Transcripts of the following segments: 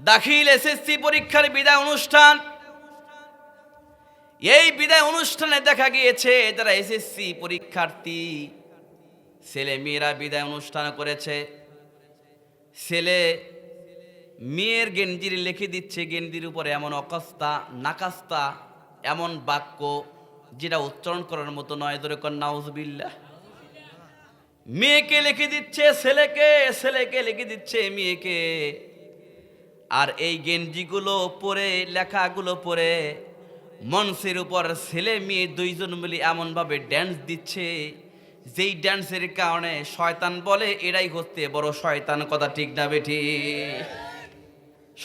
দাখিল এসএসসি পরীক্ষার বিদায় অনুষ্ঠান। এই বিদায় অনুষ্ঠানে দেখা গিয়েছে যারা এসএসসি পরীক্ষার্থী ছেলে মেয়েরা বিদায় অনুষ্ঠান করেছে। ছেলে মেয়ের গেঞ্জির লিখে দিচ্ছে, গেঞ্জির উপরে এমন অকাস্তা নাকাস্তা এমন বাক্য যেটা উচ্চারণ করার মতো নয়, ধরে কর নাউজুবিল্লাহ। মেয়েকে লিখে দিচ্ছে ছেলেকে, ছেলেকে লিখে দিচ্ছে মেয়েকে। আর এই গেঞ্জিগুলো পরে লেখাগুলো পরে মঞ্চের উপর ছেলে মেয়ে দুইজন মিলে এমনভাবে ড্যান্স দিচ্ছে, যেই ড্যান্সের কারণে শয়তান বলে এরাই হচ্ছে বড় শয়তান। কথা ঠিক না বেঠি?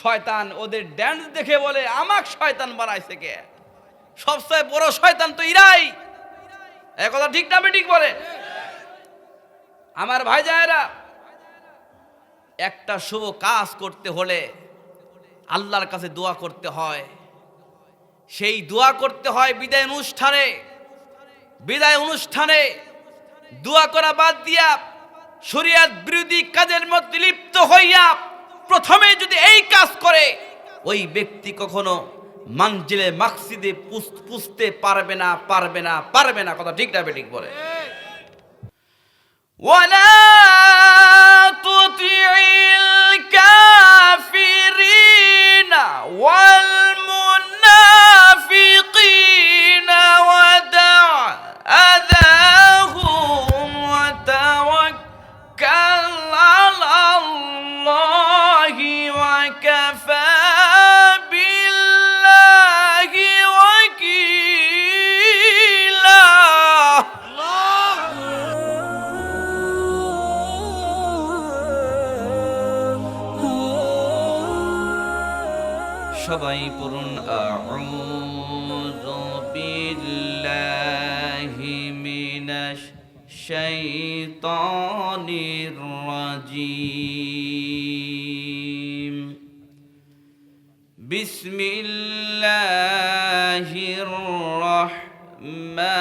শয়তান ওদের ড্যান্স দেখে বলে আমাক শয়তান বানাইছে কে, সবচেয়ে বড় শয়তান তো এরাই। এই কথা ঠিক না বেঠিক বলে? আমার ভাই জানেরা, একটা শুভ কাজ করতে হলে আল্লাহর কাছে দোয়া করতে হয়। সেই দোয়া করতে হয় বিদায় অনুষ্ঠানে। বিদায় অনুষ্ঠানে দোয়া করা বাদ দিয়া শরীয়ত বিরোধী কাজের মধ্যে লিপ্ত হইয়া প্রথমে যদি এই কাজ করে, ওই ব্যক্তি কখনো মানজিলে মাকসিদে পুছতে পারবে না, পারবে না, পারবে না। কথা ঠিক না বেঠিক বলে? ওয়ালা তুতিইল কাফিরিনা ওয়াল মুনাফিকিনা ওয়াদা আযাহুম ওয়া তাওয়াক্কাল আলাল্লাহি ওয়া কাফা বিল্লাহি ওয়াকিলা। সবাই পড়ুন আউযু বিল্লাহি মিনাশ শাইতানির রাজীম। বিসমিল্লাহির রাহমানির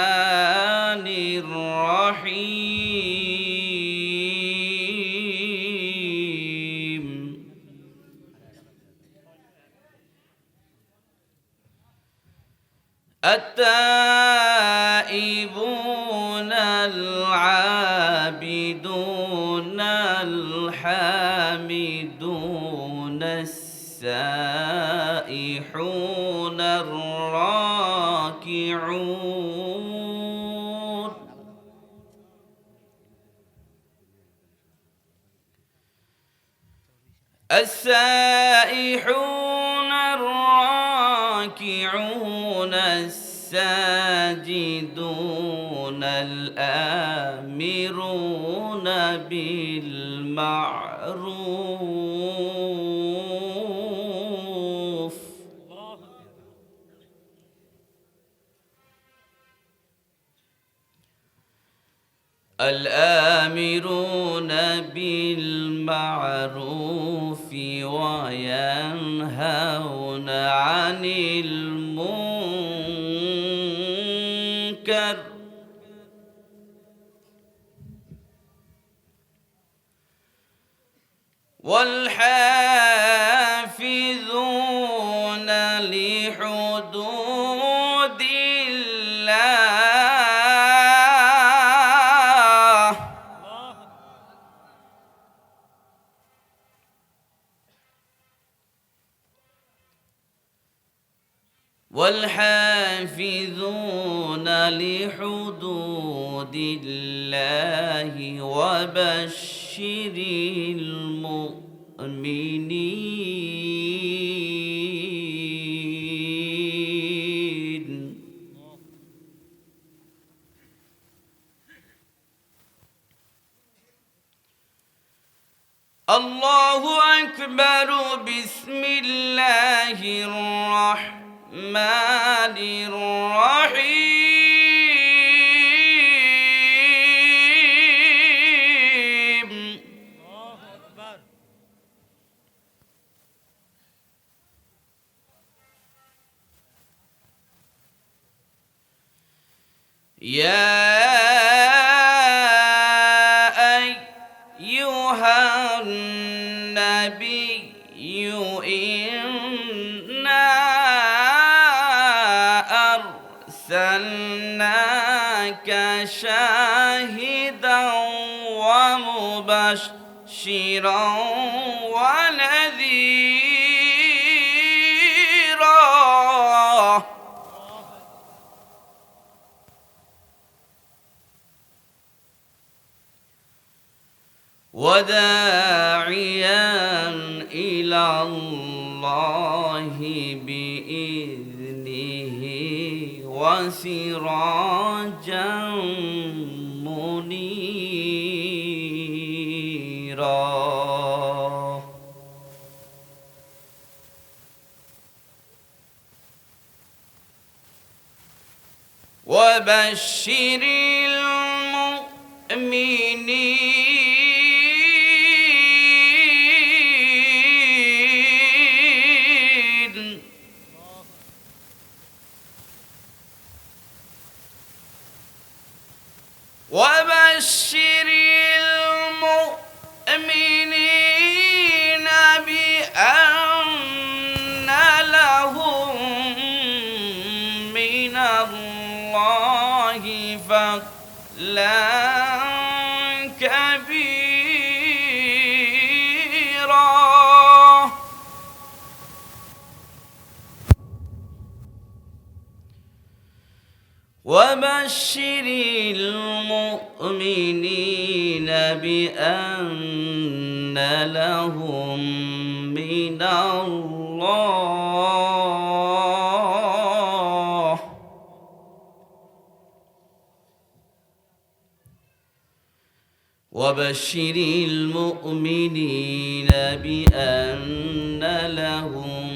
রাহিম। التائبون العابدون الحامدون السائحون الراكعون السائحون الراكعون الساجدون الآمرون بالمعروف الآمرون بالمعروف وينهون عن المنكر والحافظون لحدود الله والحافظون لحدود الله وبشر المؤمنين. الله أكبر. بسم الله الرحمن الرحيم. يا أيها النبي إنا أرسلناك شاهدا ومبشرا ونذيرا وداعيا إلى الله بإذنه وسراجا منيرا وبشر المؤمنين وبشر المؤمنين بأن لهم من الله فضلا كبيرا وبشر المؤمنين بأن لهم من الله وبشر المؤمنين بأن لهم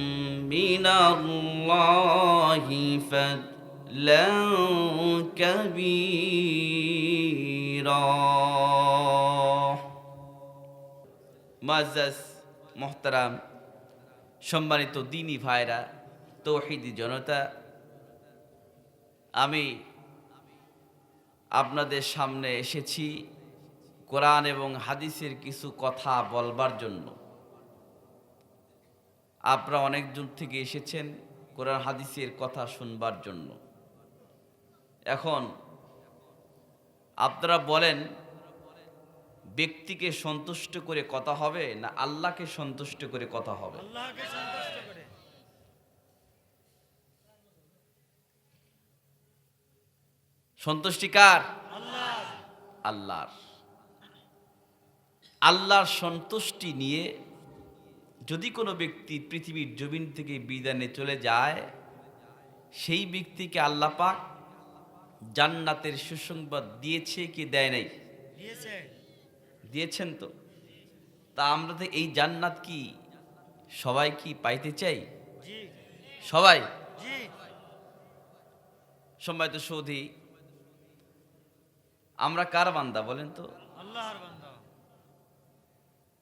من الله فضلا كبيرا মুআজ্জাজ মুহতারাম সম্মানিত দ্বীনী ভাইরা তৌহিদি জনতা আমি আপনাদের সামনে এসেছি কোরআন এবং হাদিসের কিছু কথা বলবার জন্য। আপনারা অনেক দূর থেকে এসেছেন কোরআন হাদিসের কথা শুনবার জন্য। এখন আপনারা বলেন ব্যক্তিকে সন্তুষ্ট করে কথা হবে না আল্লাহকে সন্তুষ্ট করে কথা হবে? আল্লাহকে সন্তুষ্ট করে। সন্তুষ্টি কার? আল্লাহ। আল্লাহর। আল্লাহর সন্তুষ্টি নিয়ে যদি কোনো ব্যক্তি পৃথিবীর জমিন থেকে বিদায় নিয়ে চলে যায়, সেই ব্যক্তিকে আল্লাহ পাক জান্নাতের সুসংবাদ দিয়েছে কি দেয় নাই? দিয়েছে। দিয়েছেন তো। তা আমরা তো এই জান্নাত কি সবাই কি পাইতে চাই? জি সবাই। জি। সম্মানিত সৌধী, আমরা কার বান্দা বলেন তো? আল্লাহর বান্দা।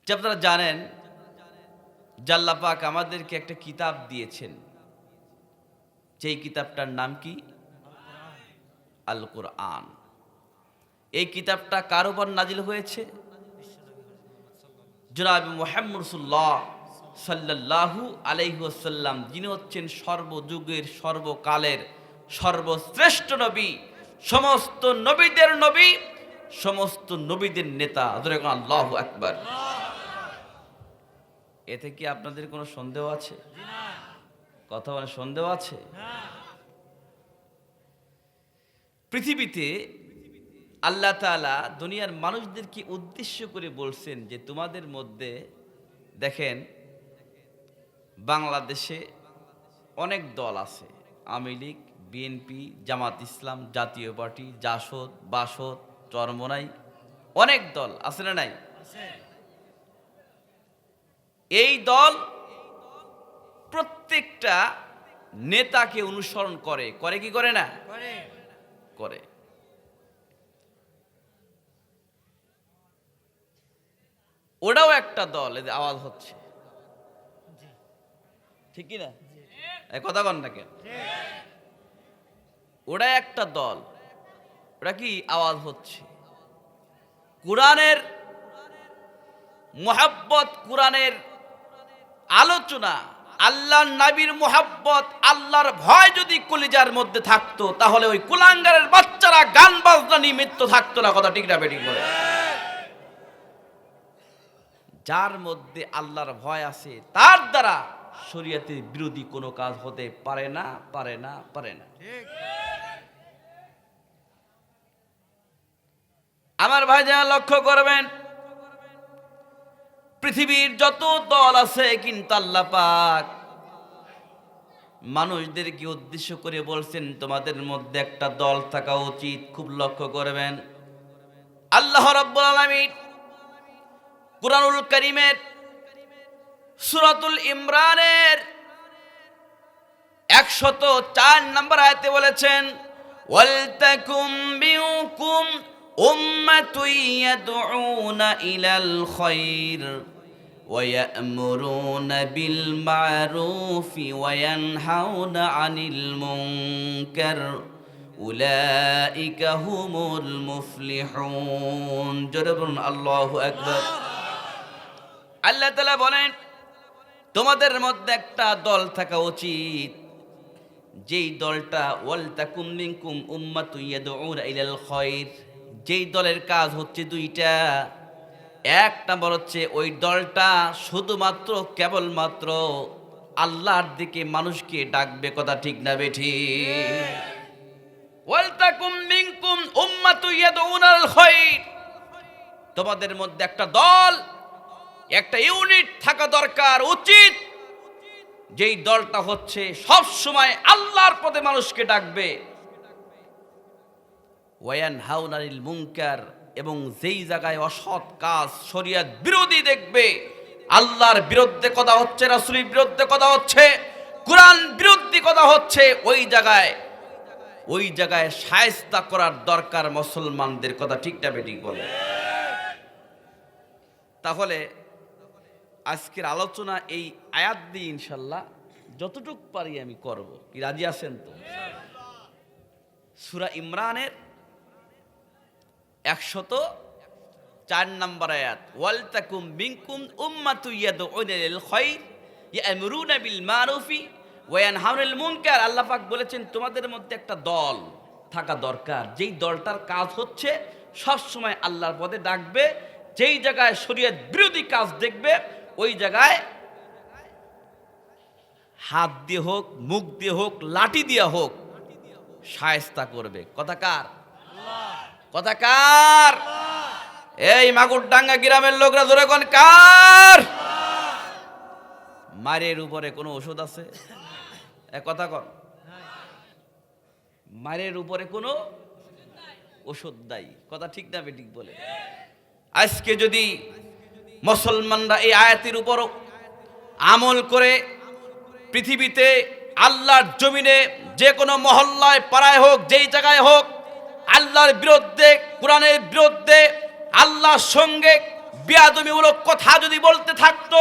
যে আপনারা জানেন যে আল্লাহ পাক আমাদেরকে একটা কিতাব দিয়েছেন, যেই কিতাবটার নাম কি? আল কোরআন। এই কিতাবটা কার উপর নাজিল হয়েছে? জনাব মুহাম্মদ রাসূলুল্লাহ সাল্লাল্লাহু আলাইহি ওয়াসাল্লাম, যিনি হচ্ছেন সর্বযুগের সর্বকালের সর্বশ্রেষ্ঠ নবী, সমস্ত নবীদের নবী, সমস্ত নবীদের নেতা। আল্লাহু আকবার। এতে কি আপনাদের কোনো সন্দেহ আছে? কথা বলে সন্দেহ আছে? পৃথিবীতে আল্লাহ তাআলা দুনিয়ার মানুষদেরকে উদ্দেশ্য করে বলছেন যে তোমাদের মধ্যে দেখেন বাংলাদেশে অনেক দল আছে, আওয়ামী লীগ, বিএনপি, জামাত ইসলাম, জাতীয় পার্টি, জাসদ, বাসদ, চরমোনাই, অনেক দল আছে না নাই? এই দল প্রত্যেকটা নেতাকে অনুসরণ করে, করে কি করে না? করে। ওটাও একটা দল, এদের আওয়াজ হচ্ছে ঠিক কি না? কথা বল না কেন? ওটা একটা দল, ওটা কি আওয়াজ হচ্ছে? কোরআনের মুহাব্বত, কোরআনের আলোচনা, আল্লাহর নবীর মুহাব্বত, আল্লাহর ভয় যদি কলিজার মধ্যে থাকতো তাহলে ওই কুলাঙ্গারের বাচ্চারা গান বাজনা নিমিত্ত থাকতো না। কথা ঠিক না বেঠিক বলে? যার মধ্যে আল্লাহর ভয় আছে তার দ্বারা শরীয়তের বিরোধী কোনো কাজ হতে পারে না, পারে না, পারে না। ঠিক। আমার ভাই যারা লক্ষ্য করবেন, পৃথিবীর যত দল আছে কিন্তু আল্লাহ পাক মানুষদেরকে উদ্দেশ্য করে বলছেন তোমাদের মধ্যে একটা দল থাকা উচিত। খুব লক্ষ্য করবেন, আল্লাহ রাব্বুল আলামিন কুরআনুল কারীমের সূরাতুল ইমরানের 104 নম্বর আয়াতে বলেছেন, ওয়ালতাকুম মিনকুম উম্মাতুন ইয়াদউনা ইলাল খায়র ওয়া ইয়া'মুরুনা বিল মা'রুফি ওয়া ইয়ানহাউনা আনিল মুনকার উলাইকা হুমুল মুফলিহুন। জোরে বলুন আল্লাহু আকবার। আল্লাহ তাআলা বলেন তোমাদের মধ্যে একটা দল থাকা উচিত, যেই দলটা ওয়ালতাকুম মিনকুম উম্মাতুন ইয়াদউনা ইলাল খায়র, যেই দলের কাজ হচ্ছে দুইটা। এক নম্বর হচ্ছে ওই দলটা শুধুমাত্র কেবলমাত্র আল্লাহর দিকে মানুষকে ডাকবে। কথা ঠিক না বেঠিক? ওয়ালতাকুম মিনকুম উম্মাতুন ইয়াদউনা ইলাল খায়র, তোমাদের মধ্যে একটা দল, একটা ইউনিট থাকা দরকার উচিত, যেই দলটা হচ্ছে সব সময় আল্লাহর পথে মানুষকে ডাকবে। ওয়ায়ানহাউনা আনিল মুনকার, এবং যেই জায়গায় অসৎ কাজ শরীয়ত বিরোধী দেখবে, আল্লাহর বিরুদ্ধে কথা হচ্ছে, রাসূলের বিরুদ্ধে কথা হচ্ছে, কুরআন বিরোধী কথা হচ্ছে, ওই জায়গায় শায়েস্তা করার দরকার মুসলমানদের। কথা ঠিক না বেঠিক বলে? তাহলে আজকের আলোচনা এই আয়াত দিয়ে ইনশাল্লাহ যতটুকু পারি আমি করব। কি রাজি আছেন তো? সূরা ইমরানের 104 নম্বর আয়াত, ওয়ালতাকুম মিনকুম উম্মাতুন ইয়াদউনা ইলাল খায়র ইয়া'মুরুনা বিল মা'রুফি ওয়া ইয়ানহাউনা আনিল মুনকার। আল্লাহ পাক বলেছেন তোমাদের মধ্যে একটা দল থাকা দরকার, যেই দলটার কাজ হচ্ছে সব সময় আল্লাহর পথে ডাকবে। যেই জায়গায় শরীয়ত বিরোধী কাজ দেখবে ওই জায়গায় হাত দিয়ে হোক, মুখ দিয়ে হোক, লাঠি দিয়ে হোক শায়েস্তা করবে। কথা কার? কথা কার? এই মাগুরডাঙ্গা গ্রামের লোকরা জোরে কোন কার? মায়ের উপরে কোনো ওষুধ আছে? কথা কর। মায়ের উপরে কোনো ওষুধ নাই। কথা ঠিক না বেঠিক বলে? আজকে যদি মুসলমানরা এই আয়াতের উপর আমল করে পৃথিবীতে আল্লাহর জমিনে যে কোনো মহল্লায়, পাড়ায় হোক, যেই জায়গায় হোক, আল্লাহর বিরুদ্ধে, কোরআনের বিরুদ্ধে, আল্লাহর সঙ্গে বিয়াদবিমূলক কথা যদি বলতে থাকতো,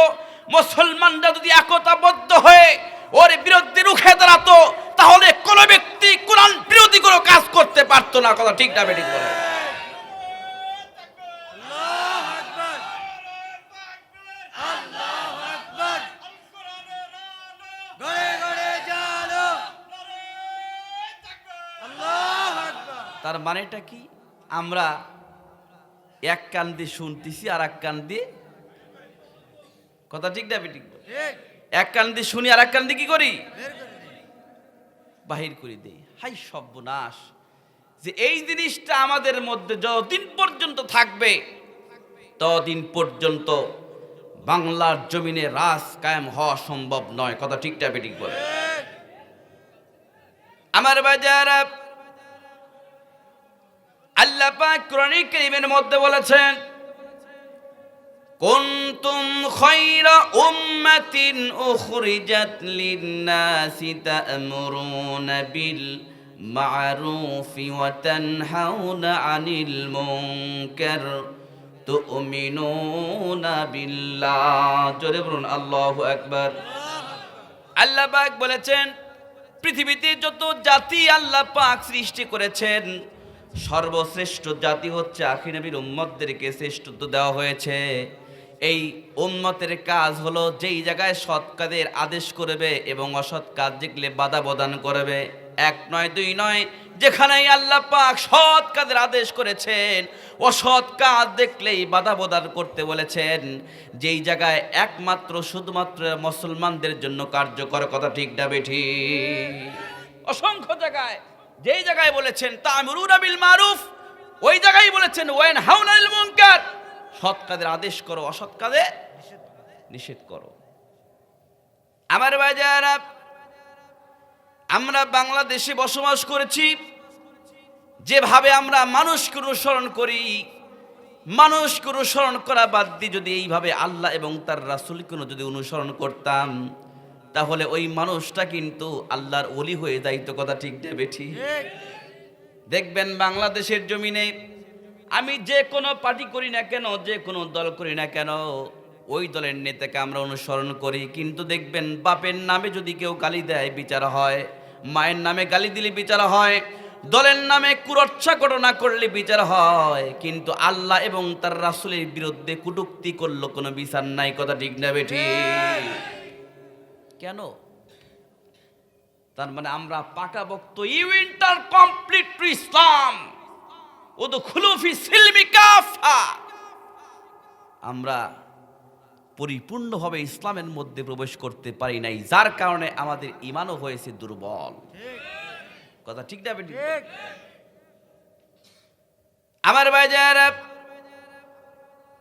মুসলমানরা যদি একতাবদ্ধ হয়ে ওর বিরুদ্ধে রুখে দাঁড়াতো, তাহলে কোনো ব্যক্তি কোরআন বিরোধী কোনো কাজ করতে পারতো না। কথা ঠিক না বেঠিক বলে? তার মানেটা কি? আমরা এক কান দিয়ে শুনতেছি আর এক কান দিয়ে, কথা ঠিক না বেঠিক? এক কান দিয়ে শুনি আর এক কান দিয়ে কি করি? বাহির করে দেই। হাই সর্বনাশ! যে এই জিনিসটা আমাদের মধ্যে যতদিন পর্যন্ত থাকবে ততদিন পর্যন্ত বাংলার জমিনে রাজ কায়েম হওয়া সম্ভব নয়। কথা ঠিক না বেঠিক বলে? আমার বাজারা, আল্লাহ পাক কোরআনুল কারীমের মধ্যে বলেছেন, কুনতুম খায়রা উম্মাতিন উখরিজাত লিন-নাসি তা'মুরুনা বিল মা'রুফি ওয়া তানহাউনা আনিল মুনকার তু'মিনুনা বিল্লাহ। জোরে বলুন আল্লাহু আকবার। আল্লাহ পাক বলেছেন, পৃথিবীতে যত জাতি আল্লাহ পাক সৃষ্টি করেছেন, সর্বশ্রেষ্ঠ জাতি হচ্ছে আখির নবীর উম্মতদেরকে শ্রেষ্ঠত্ব দেওয়া হয়েছে। এই উম্মতের কাজ হলো যেই জায়গায় সৎ কাজের আদেশ করবে এবং অসৎ কাজ দেখলে বাধা প্রদান করবে। এক নয় দুই নয়, যেখানেই আল্লাহ পাক সৎ কাজের আদেশ করেছেন, অসৎ কাজ দেখলেই বাধা প্রদান করতে বলেছেন, যেই জায়গায় একমাত্র শুধুমাত্র মুসলমানদের জন্য কার্যকর, কথা ঠিক না বেঠিক? অসংখ্য জায়গায়, যেই জায়গায় বলেছেন তা'মুরুনা বিল মারুফ, ওই জায়গায় বলেছেন ওয়ানহাউনা আনিল মুনকার, সৎ কাজের আদেশ করো, অসৎ কাজে নিষেধ করো। আমার ভাইজারা, আমরা বাংলাদেশে বসবাস করেছি, যেভাবে আমরা মানুষকে অনুসরণ করি, মানুষকে অনুসরণ করা বাদ দিয়ে যদি এইভাবে আল্লাহ এবং তার রাসূলকে যদি অনুসরণ করতাম, তাহলে ওই মানুষটা কিন্তু আল্লাহর ওলি হয়ে যাইত, কথা ঠিক না বেঠিক? দেখবেন বাংলাদেশের জমিনে আমি যে কোনো পার্টি করি না কেন, যে কোনো দল করি না কেন, ওই দলের নেতাকে আমরা অনুসরণ করি, কিন্তু দেখবেন বাপের নামে যদি কেউ গালি দেয় বিচার হয়, মায়ের নামে গালি দিলে বিচার হয়, দলের নামে কুরচ্ছা ঘটনা করলে বিচার হয়, কিন্তু আল্লাহ এবং তার রাসূলের বিরুদ্ধে কটূক্তি করলো কোনো বিচার নাই, কথা ঠিক না বেঠিক? কেন? তার মানে আমরা পাকা ভক্ত, you enter complete to Islam, উদখুলু ফি সিলমি কাফা, আমরা পরিপূর্ণভাবে ইসলামের মধ্যে প্রবেশ করতে পারি নাই, যার কারণে আমাদের ঈমানও হয়েছে দুর্বল, কথা ঠিক না বেঠিক? আমার ভাইজারা,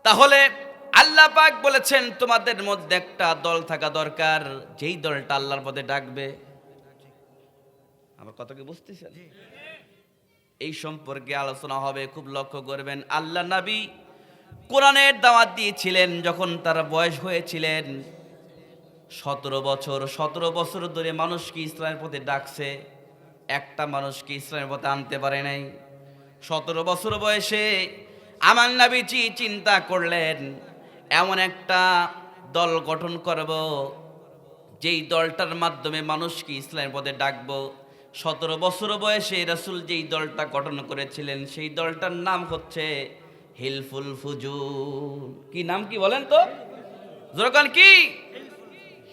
তাহলে আল্লাহ পাক বলেছেন তোমাদের মধ্যে একটা দল থাকা দরকার, যেই দলটা আল্লাহর পথে ডাকবে। আমার কথা কি বুঝতেছেন? এই সম্পর্কে আলোচনা হবে, খুব লক্ষ্য করবেন। আল্লাহ নবী কোরআনের দাওয়াত দিয়েছিলেন যখন তার বয়স হয়েছিলেন 17 বছর ধরে মানুষকে ইসলামের পথে ডাকছে, একটা মানুষকে ইসলামের পথে আনতে পারে নাই। 17 বছর বয়সে আমার নবীজি চিন্তা করলেন এমন একটা দল গঠন করব, যেই দলটার মাধ্যমে মানুষকে ইসলামের পথে ডাকবো। 17 বছর বয়সে রাসূল যেই দলটা গঠন করেছিলেন, সেই দলটার নাম হচ্ছে হিলফুল ফুজুল। কি নাম, কি বলেন তো জোরকান? কি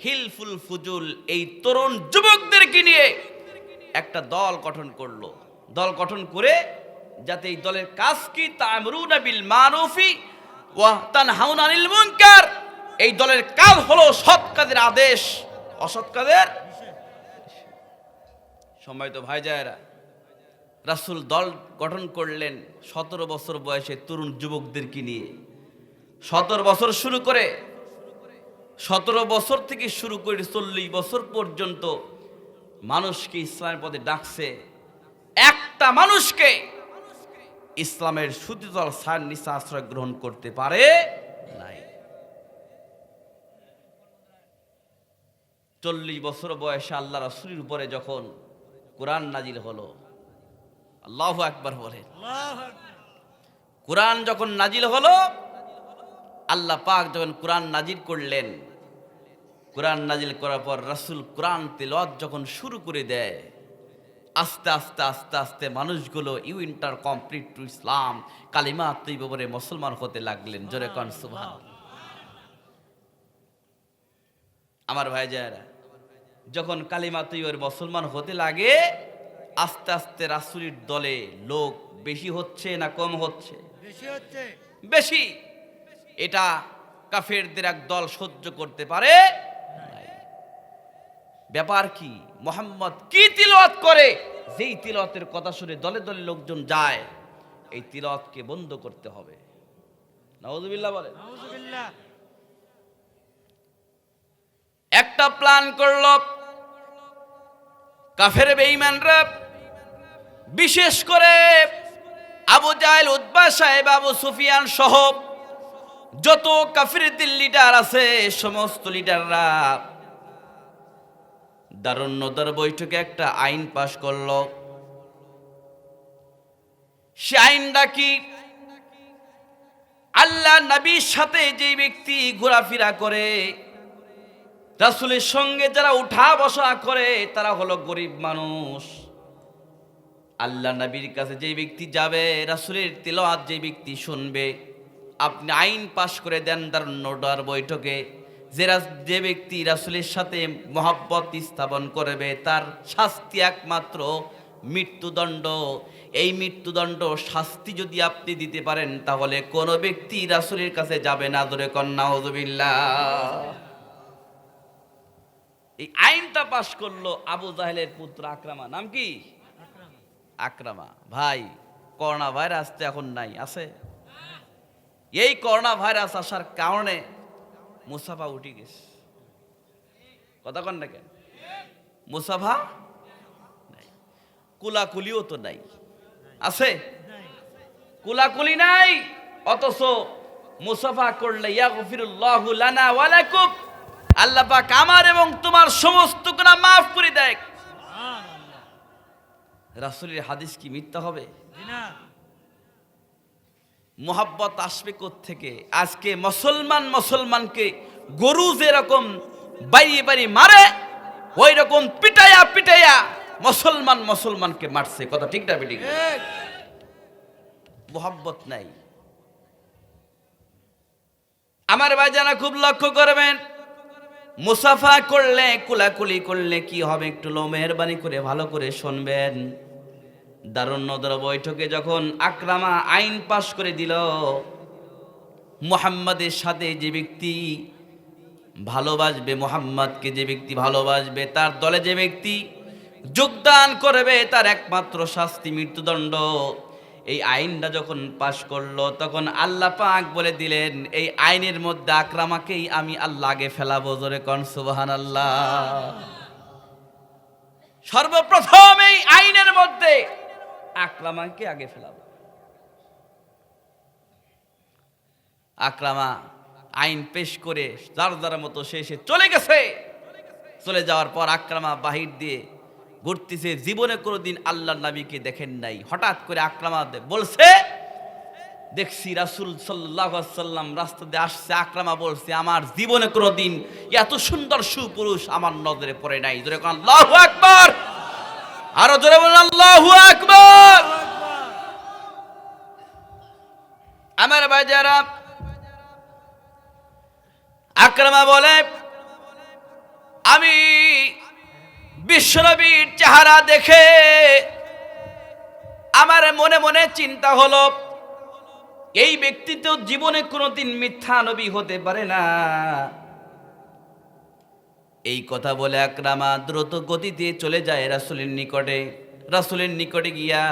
হিলফুল ফুজুল? এই তরুণ যুবকদেরকে নিয়ে একটা দল গঠন করলো। দল গঠন করে যাতে এই দলের কাজ কি, তা'মুরুনা বিল মারুফি ওয়া তানহাউনা আনিল মুনকার, এই দলের কাজ হলো সৎ কাজের আদেশ, অসৎ কাজের। সম্মানিত ভাইজায়েরা, রাসূল দল গঠন করলেন 17 বছর বয়সে তরুণ যুবকদেরকে নিয়ে। 17 বছর শুরু করে 17 বছর থেকে শুরু করে 40 বছর পর্যন্ত মানুষকে ইসলামের পথে ডাকছে। একটা মানুষকে ইসলামের সুতিতল ছায়ার নিচে আশ্রয় গ্রহণ করতে পারে নাই। 40 বছর বয়সে আল্লাহ রাসূলের উপরে যখন কোরআন নাজিল হলো, আল্লাহু আকবার বলেন। কোরআন যখন নাজিল হলো, আল্লাহ পাক যখন কোরআন নাজিল করলেন, কোরআন নাজিল করার পর রাসূল কোরআন তেলাওয়াত যখন শুরু করে দেয়, আস্তে আস্তে আস্তে আস্তে মানুষগুলো you enter complete to Islam, কালিমা তৈয়বা বলে মুসলমান হতে লাগলেন। জোরে কোন সুবহানাল্লাহ। আমার ভাইজানেরা, যখন কালিমা তৈয়বার মুসলমান হতে লাগে, আস্তে আস্তে রাসূলের দলে লোক বেশি হচ্ছে না কম হচ্ছে? বেশি হচ্ছে। বেশি। এটা কাফেরদের এক দল সহ্য করতে পারে নাই। ব্যাপার কি? মুহাম্মদ কি তিলাওয়াত করে, যেই তিলাওয়াতের কথা শুনে দলে দলে লোকজন যায়, এই তিলাওয়াতকে বন্ধ করতে হবে। নাউযুবিল্লাহ বলেন। নাউযুবিল্লাহ। একটা প্ল্যান করলো কাফের বেঈমানরা, বিশেষ করে আবু জাহেল, উতবা সাহেব, আবু সুফিয়ান সহ যত কাফিরদের লিডার আছে, সমস্ত লিডাররা দারুন নদর বৈঠকে একটা আইন পাশ করলো। সে আইনটা কি? আল্লাহ নবীর সাথে যে ব্যক্তি ঘোরাফেরা করে, রাসূলের সঙ্গে যারা উঠা বসা করে, তারা হলো গরিব মানুষ। আল্লাহ নবীর কাছে যে ব্যক্তি যাবে, রাসূলের তেলাওয়াত যে ব্যক্তি শুনবে, আপনি আইন পাশ করে দেন দারুন্নডার বৈঠকে, যে ব্যক্তি রাসূলের সাথে মহব্বত স্থাপন করবে তার শাস্তি একমাত্র মৃত্যুদণ্ড। এই মৃত্যুদণ্ড শাস্তি যদি আপনি দিতে পারেন তাহলে কোনো ব্যক্তি রাসূলের কাছে যাবে না। ধরে কন্যা নাউযুবিল্লাহ। এই আইনটা পাশ করলো আবু জাহেলের পুত্র আকরামা। নাম কি? আকরামা। ভাই, করোনা ভাইরাস তো এখন নাই, আছে? এই করোনা ভাইরাস আসার কারণে মুসাফা উঠে গেছে। কথা কন না কেন? মুসাফা নাই, কুলাকুলিও তো নাই, আছে? কুলাকুলি নাই, অথচ মুসাফা করলে ইয়াগফিরুল্লাহু লানা ওয়া লাকুম, আল্লাহ পাক আমার এবং তোমার সমস্ত গুনাহ মাফ করে দেয়। রাসূলের হাদিস কি মিথ্যা হবে? মোহাব্বত আসবে কোত্থেকে? আজকে মুসলমানকে গরু যেরকম বাড়ি বাড়ি মারে ওই রকম পিটাইয়া মুসলমানকে মারছে। কথা ঠিক না বেঠিক? মোহাব্বত নাই। আমার ভাইজানা খুব লক্ষ্য করবেন, মুসাফা করলে কুলাকুলি করলে কি হবে একটু মেহেরবানি করে ভালো করে শুনবেন। দারুন্নদর বৈঠকে যখন আকরামা আইন পাশ করে দিল, মুহাম্মাদের সাথে যে ব্যক্তি ভালোবাসবে, মুহাম্মাদকে যে ব্যক্তি ভালোবাসবে, তার দলে যে ব্যক্তি যোগদান করবে তার একমাত্র শাস্তি মৃত্যুদণ্ড। এই আইনটা যখন পাশ করলো তখন আল্লাহ পাক বলে দিলেন এই আইনের মধ্যে আকরামাকেই আমি আল্লাহ আগে ফেলাবো। জোরে কোন সুবহানাল্লাহ। সর্বপ্রথম এই আইনের মধ্যে আকরামাকে আগে ফেলাবো। আকরামা আইন পেশ করে যার মতো সে চলে গেছে। চলে যাওয়ার পর আকরামা বাহির দিয়ে ঘুরতেছে, জীবনে কোনোদিন আল্লাহর নবীকে দেখেন নাই। হঠাৎ করে আকরামা বলছে, দেখছি রাসূল সাল্লাল্লাহু আলাইহি ওয়াসাল্লাম রাস্তা দিয়ে আসছে। আকরামা বলছে আমার জীবনে কোনোদিন এত সুন্দর সুপুরুষ আমার নজরে পড়ে নাই। জোরে কোন আল্লাহু আকবার। আরো জোরে বলুন আল্লাহু আকবার। আমার ভাইজারা, আকরামা বলে আমি বিশ্বনবীর চেহারা দেখে আমার মনে মনে চিন্তা হলো এই ব্যক্তি তো জীবনে কোনোদিন মিথ্যা নবী হতে পারে না। এই কথা বলে আকরামা দ্রুত গতিতে চলে যায় রাসূলের নিকটে। রাসূলের নিকটে গিয়া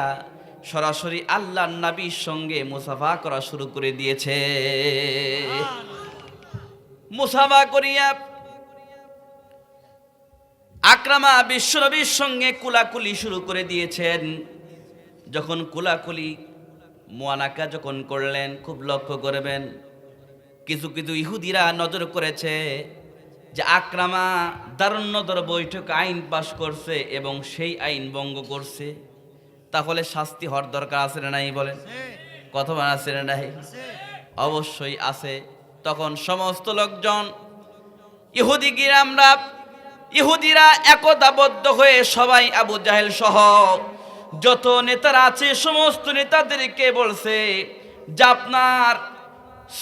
সরাসরি আল্লাহর নবীর সঙ্গে মুসাফা করা শুরু করে দিয়েছে। মুসাফা করিয়া আকরামা বিশ্বনবীর সঙ্গে কুলাকুলি শুরু করে দিয়েছেন। যখন কুলাকুলি মুআনাকা যখন করলেন, খুব লক্ষ্য করবেন কিছু ইহুদিরা নজর করেছে যে আকরামা দারুন্নদর বৈঠক আইন পাশ করছে এবং সেই আইন ভঙ্গ করছে, তাহলে শাস্তি হওয়ার দরকার আছে না নাই? বলেন, কথা আছে না নাই? অবশ্যই আছে। তখন সমস্ত লোকজন ইহুদিরা একতাবদ্ধ হয়ে সবাই আবু জাহেল সহ যত নেতারা আছে সমস্ত নেতাদেরকে বলছে যে আপনার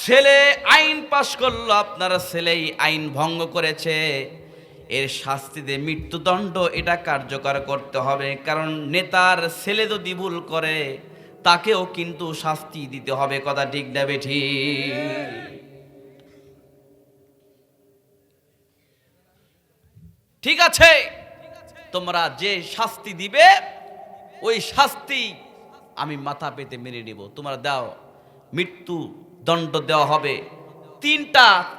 ছেলে আইন পাশ করলো, আপনার ছেলেই আইন ভঙ্গ করেছে, এর শাস্তিতে মৃত্যুদণ্ড এটা কার্যকর করতে হবে। কারণ নেতার ছেলে যদি ভুল করে তাকেও কিন্তু শাস্তি দিতে হবে। কথা ঠিক না বেঠিক? ঠিক আছে, তোমরা যে শাস্তি দিবে ওই শাস্তি আমি মাথা পেতে মেনে নেব। তোমরা দাও, মৃত্যু দণ্ড দেওয়া হবে।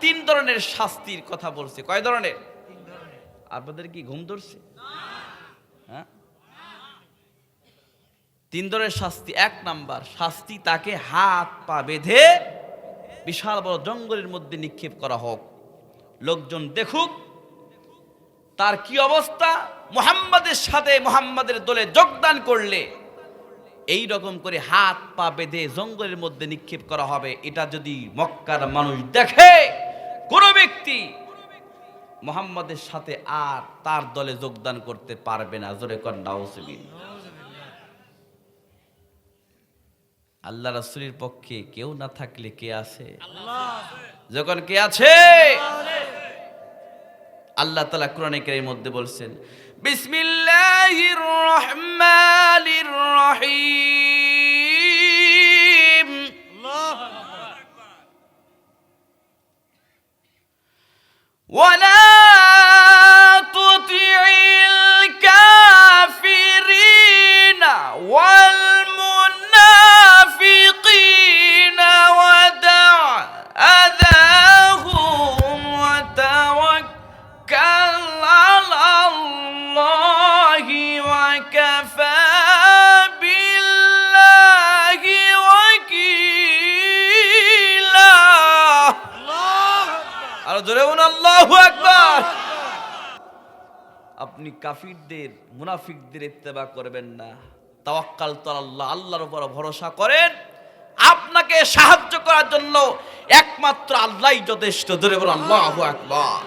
তিন ধরনের শাস্তির কথা বলছে। কয় ধরনের? আপনাদের কি ঘুম ধরছে? হ্যাঁ, 3 ধরনের শাস্তি। 1 নাম্বার শাস্তি, তাকে হাত পা বেঁধে বিশাল বড় জঙ্গলের মধ্যে নিক্ষেপ করা হোক, লোকজন দেখুক তার কি অবস্থা। মুহাম্মাদের সাথে মুহাম্মাদের দলে যোগদান করলে এই রকম করে হাত পা বেঁধে জঙ্গলের মধ্যে নিক্ষেপ করা হবে। এটা যদি মক্কার মানুষ দেখে, কোন ব্যক্তি মুহাম্মাদের সাথে আর তার দলে যোগদান করতে পারবে না। জোরে কর নাউজুবিল্লাহ। আল্লাহ রাসূলের পক্ষে কেউ না থাকলে কে আছে? আল্লাহ যখন কে আছে? আল্লাহ তাআলা কোরআনে কারীমের মধ্যে বলছেন, বিসমিল্লাহির রহমানির রহিম। আল্লাহ ওয়ালা তুতিইল কাফিরিনা ওয়াল মুনাফিকিনা ওয়াদা আযাহুম ওয়া তাওয়াক্কাল আলাল্লাহি ওয়া কাফা বিল্লাহি ওয়াকিলা। আর জোরে বলুন আল্লাহু আকবার। আপনি কাফিরদের মুনাফিকদের ইত্তেবা করবেন না, তাওয়াক্কাল তো আল্লাহ, আল্লাহর উপর ভরসা করেন। আপনাকে সাহায্য করার জন্য একমাত্র আল্লাহই যথেষ্ট। জোরে বলুন আল্লাহু আকবার।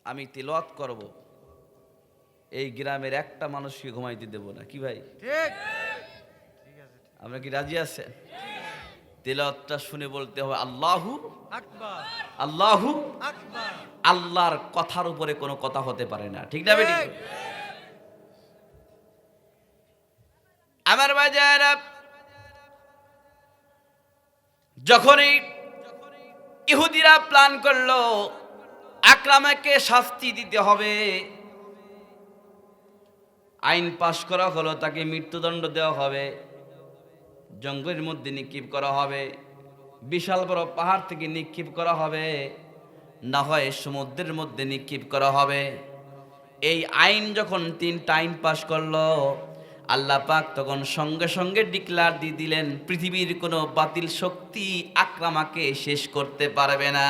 আমি তিলাওয়াত করব, এই গ্রামের একটা মানুষকে ঘুমাইতে দেব না। কি ভাই, ঠিক আমরা কি রাজি আছেন? তিলাওয়াতটা শুনে বলতে হবে আল্লাহু আকবার আল্লাহু আকবার। আল্লাহর কথার উপরে কোনো কথা হতে পারে না। ঠিক না বেটি? ঠিক। আমার বাজারা যখনই ইহুদিরা প্ল্যান করলো আকরামাকে শাস্তি দিতে হবে, আইন পাশ করা হলো, তাকে মৃত্যুদণ্ড দেওয়া হবে, জঙ্গলের মধ্যে নিক্ষেপ করা হবে, বিশাল বড় পাহাড় থেকে নিক্ষেপ করা হবে, না হয় সমুদ্রের মধ্যে নিক্ষেপ করা হবে। এই আইন যখন 3টা আইন পাশ করলো, আল্লাহ পাক তখন সঙ্গে সঙ্গে ডিক্লার দিয়ে দিলেন, পৃথিবীর কোনো বাতিল শক্তি আকরামাকে শেষ করতে পারবে না।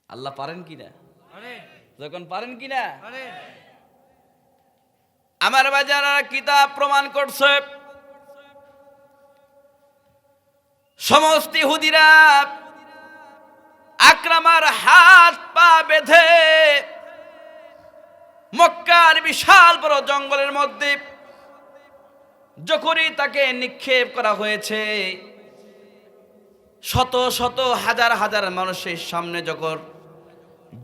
আল্লাহ পারেন কিনা? আরে যখন পারেন কিনা? আরে আমার বাজারা কিতাব প্রমাণ করছে, সমস্ত ইহুদিরা আকরামার হাত পা বেঁধে মক্কার বিশাল বড় জঙ্গলের মধ্যে যখনই তাকে নিক্ষেপ করা হয়েছে, শত শত হাজার হাজার মানুষের সামনে যখন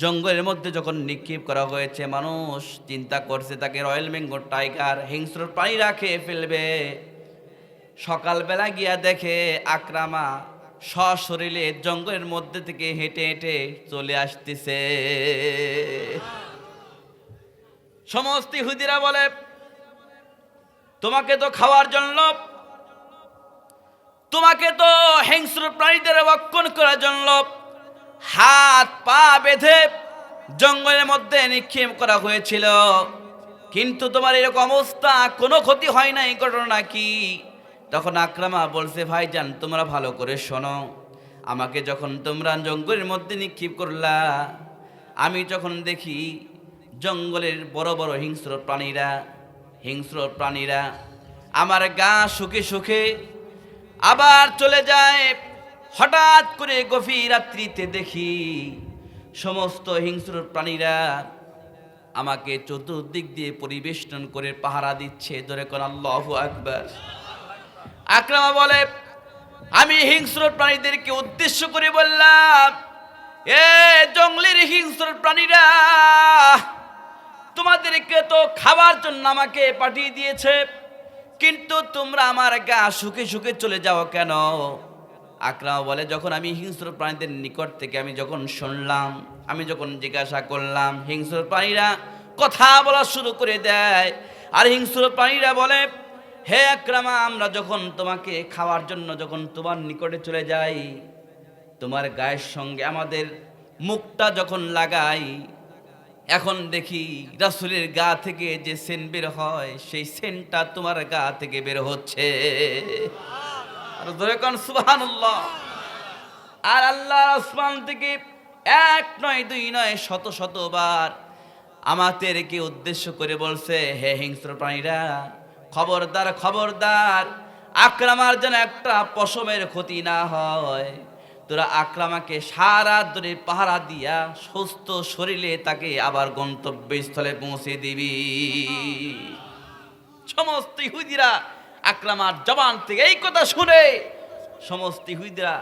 জঙ্গলের মধ্যে যখন নিক্ষেপ করা হয়েছে, মানুষ চিন্তা করছে তাকে রয়্যাল বেঙ্গল টাইগার হিংস্র প্রাণীরা খেয়ে ফেলবে। সকালবেলা গিয়া দেখে আকরামা সশরীরে জঙ্গলের মধ্যে থেকে হেঁটে হেঁটে চলে আসতেছে। সমস্ত ইহুদিরা বলে, তোমাকে তো খাওয়ার জন্য, তোমাকে তো হিংস্র প্রাণীদের ভক্ষণ করার জন্য হাত পা বেঁধে জঙ্গলের মধ্যে নিক্ষেপ করা হয়েছিল, কিন্তু তোমার এরকম অবস্থা, কোনো ক্ষতি হয় না, এই ঘটনা কি? তখন আকরামা বলছে, ভাইজান তোমরা ভালো করে শোনো, আমাকে যখন তোমরা জঙ্গলের মধ্যে নিক্ষেপ করলা, আমি যখন দেখি জঙ্গলের বড় বড় হিংস্র প্রাণীরা আমার গা শুকে শুকে আবার চলে যায়। হঠাৎ করে গভীর রাত্রিতে দেখি সমস্ত হিংস্র প্রাণীরা আমাকে চতুর্দিক দিয়ে পরিবেষ্টন করে পাহারা দিচ্ছে। ধরে কোন আল্লাহু আকবার। আকরামা বলে, আমি হিংস্র প্রাণীদেরকে উদ্দেশ্য করে বললাম, এ জঙ্গলের হিংস্র প্রাণীরা, তোমাদেরকে তো খাবার জন্য আমাকে পাঠিয়ে দিয়েছে, কিন্তু তোমরা আমার গা শুকে শুকে চলে যাও কেন? আকরামা বলে, যখন আমি হিংস্র প্রাণীদের নিকট থেকে আমি যখন শুনলাম, আমি যখন জিজ্ঞাসা করলাম, হিংস্র প্রাণীরা কথা বলা শুরু করে দেয়। আর হিংস্র প্রাণীরা বলে, হে আকরামা, আমরা যখন তোমাকে খাওয়ার জন্য যখন তোমার নিকটে চলে যাই, তোমার গায়ের সঙ্গে আমাদের মুখটা যখন লাগাই, এখন দেখি রাসূলের গা থেকে যে সেন্ট বের হয়, সেই সেন্টটা তোমার গা থেকে বের হচ্ছে। আর ধরে কোন সুবহানাল্লাহ। আর আল্লাহ আসমান থেকে এক নয় দুই নয় শত শতবার আমাদেরকে উদ্দেশ্য করে বলছে, হে হিংস্র প্রাণীরা, খবরদার খবরদার, আকরামার যেন একটা পশমের ক্ষতি না হয়। তোরা আকরামাকে সারা ধরে পাহারা দিয়া সুস্থ শরীরে তাকে আবার গন্তব্যস্থলে পৌঁছে দিবি। সমস্ত ইহুদিরা আকরামার জবান থেকে এই কথা শুনে সমস্ত ইহুদিরা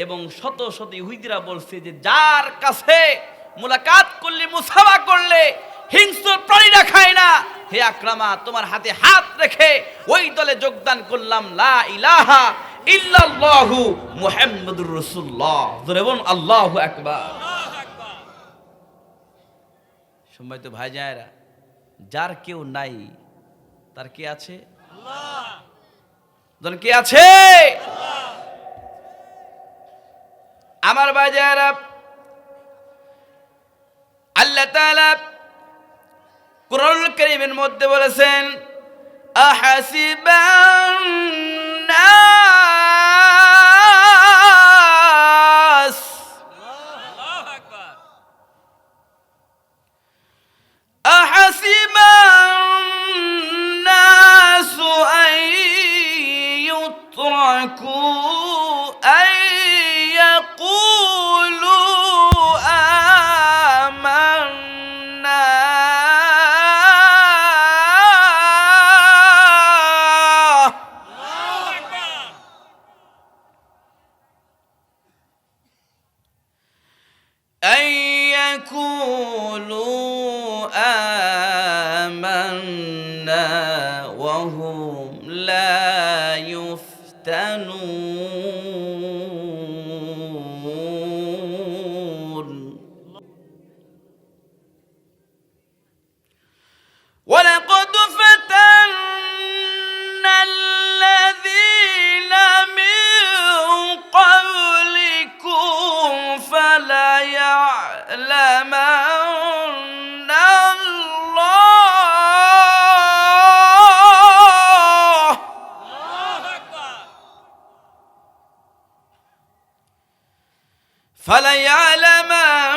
এবং শত শত ইহুদিরা বলছে যে যার কাছে মুলাকাত করলে মুসাফা করলে হিংস্র প্রাণীরা খায় না, হে আকরামা তোমার হাতে হাত রেখে ওই দলে যোগদান করলাম। লা ইলাহা ইল্লাল্লাহু মুহাম্মাদুর রাসূলুল্লাহ। জোরে বলুন আল্লাহু আকবার। সম্মানিত ভাই জানেরা, যার কেউ নাই তার কে আছে? আল্লাহ। কে আছে? আমার ভাই জানেরা, আল্লাহ তাআলা কুরআনুল কারীমের মধ্যে বলেছেন আহাসিবান নাস, আল্লাহু আকবার, আহাসিবান নাস আন ইউতরাকু আন ইয়াকুলু وهم لا يفتنون ولقد فتنا الذين من قبلكم فليعلمن فليعلمن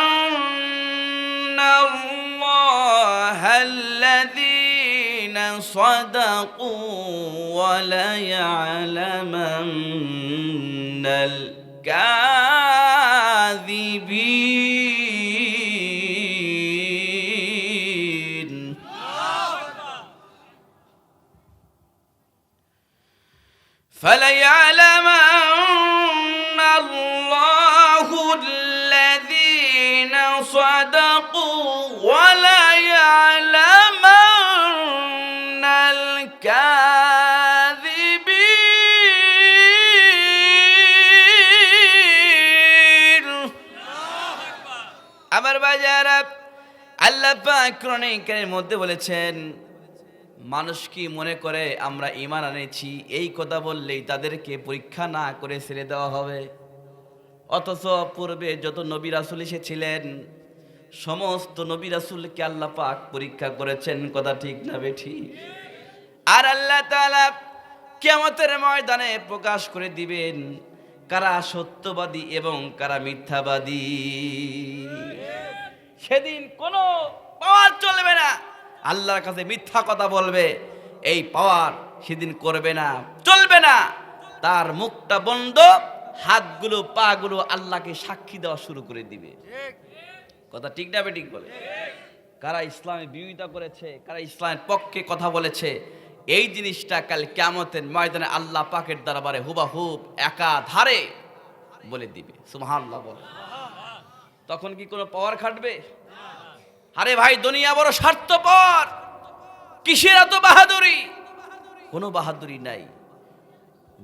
الله الذين صدقوا وليعلمن الكاذبين فليعلمن الله الذين صدقوا وليعلمن الكاذبين আমার বাজারা আল্লাহ পাক কোরআনে কারীমের মধ্যে বলেছেন মানুষ কি মনে করে আমরা ঈমান এনেছি এই কথা বললেই তাদেরকে পরীক্ষা না করে ছেড়ে দেওয়া হবে? অথচ পূর্বে যত নবী রাসূল এসেছিলেন সমস্ত নবী রাসূলকে আল্লাহ পাক পরীক্ষা করেছেন। কথা ঠিক না বেঠিক? আর আল্লাহ তাআলা কিয়ামতের ময়দানে প্রকাশ করে দিবেন কারা সত্যবাদী এবং কারা মিথ্যাবাদী। সেদিন কোনো পাওয়ার চলবে না, আল্লাহর কাছে মিথ্যা কথা বলবে এই পাওয়ার সেদিন করবে না, চলবে না। তার মুখটা বন্ধ, হাতগুলো পাগুলো আল্লাহকে সাক্ষী দেওয়া শুরু করে দিবে। কথা ঠিক না বেঠিক বলে? কারা ইসলামের বিরোধিতা করেছে, কারা ইসলামের পক্ষে কথা বলেছে, এই জিনিসটা কাল কিয়ামতের ময়দানে আল্লাহ পাকের দরবারে হুবাহুব একাধারে বলে দিবে। সুবহানাল্লাহ বলে। তখন কি কোনো পাওয়ার খাটবে? আরে ভাই দুনিয়া বড় স্বার্থপর, কিসের এত বাহাদুরি? কোনো বাহাদুরি নাই।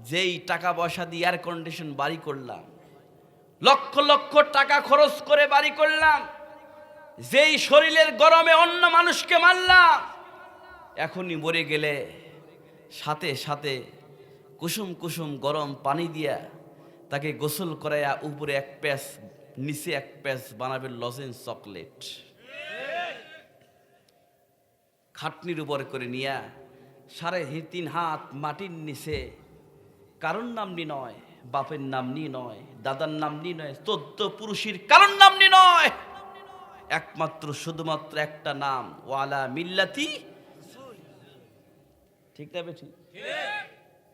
যেই টাকা পয়সা দিয়ে এয়ার কন্ডিশন বাড়ি করলাম, লক্ষ লক্ষ টাকা খরচ করে বাড়ি করলাম, যেই শরীরের গরমে অন্য মানুষকে মারলাম, এখনই মরে গেলে সাথে সাথে কুসুম কুসুম গরম পানি দিয়া তাকে গোসল করাইয়া উপরে এক প্যাচ নিচে এক প্যাচ বানাবে লজেন্স চকলেট, খাটনির উপর করে নিয়া 3.5 হাত মাটির নিচে কারোর নামনি নয়, বাপের নামনি নয়, দাদার নামনি নয়, 14 পুরুষের কারোর নামনি নয়, একমাত্র শুধুমাত্র একটা নাম, ওয়ালা মিল্লাতি। ঠিক না বেঠিক?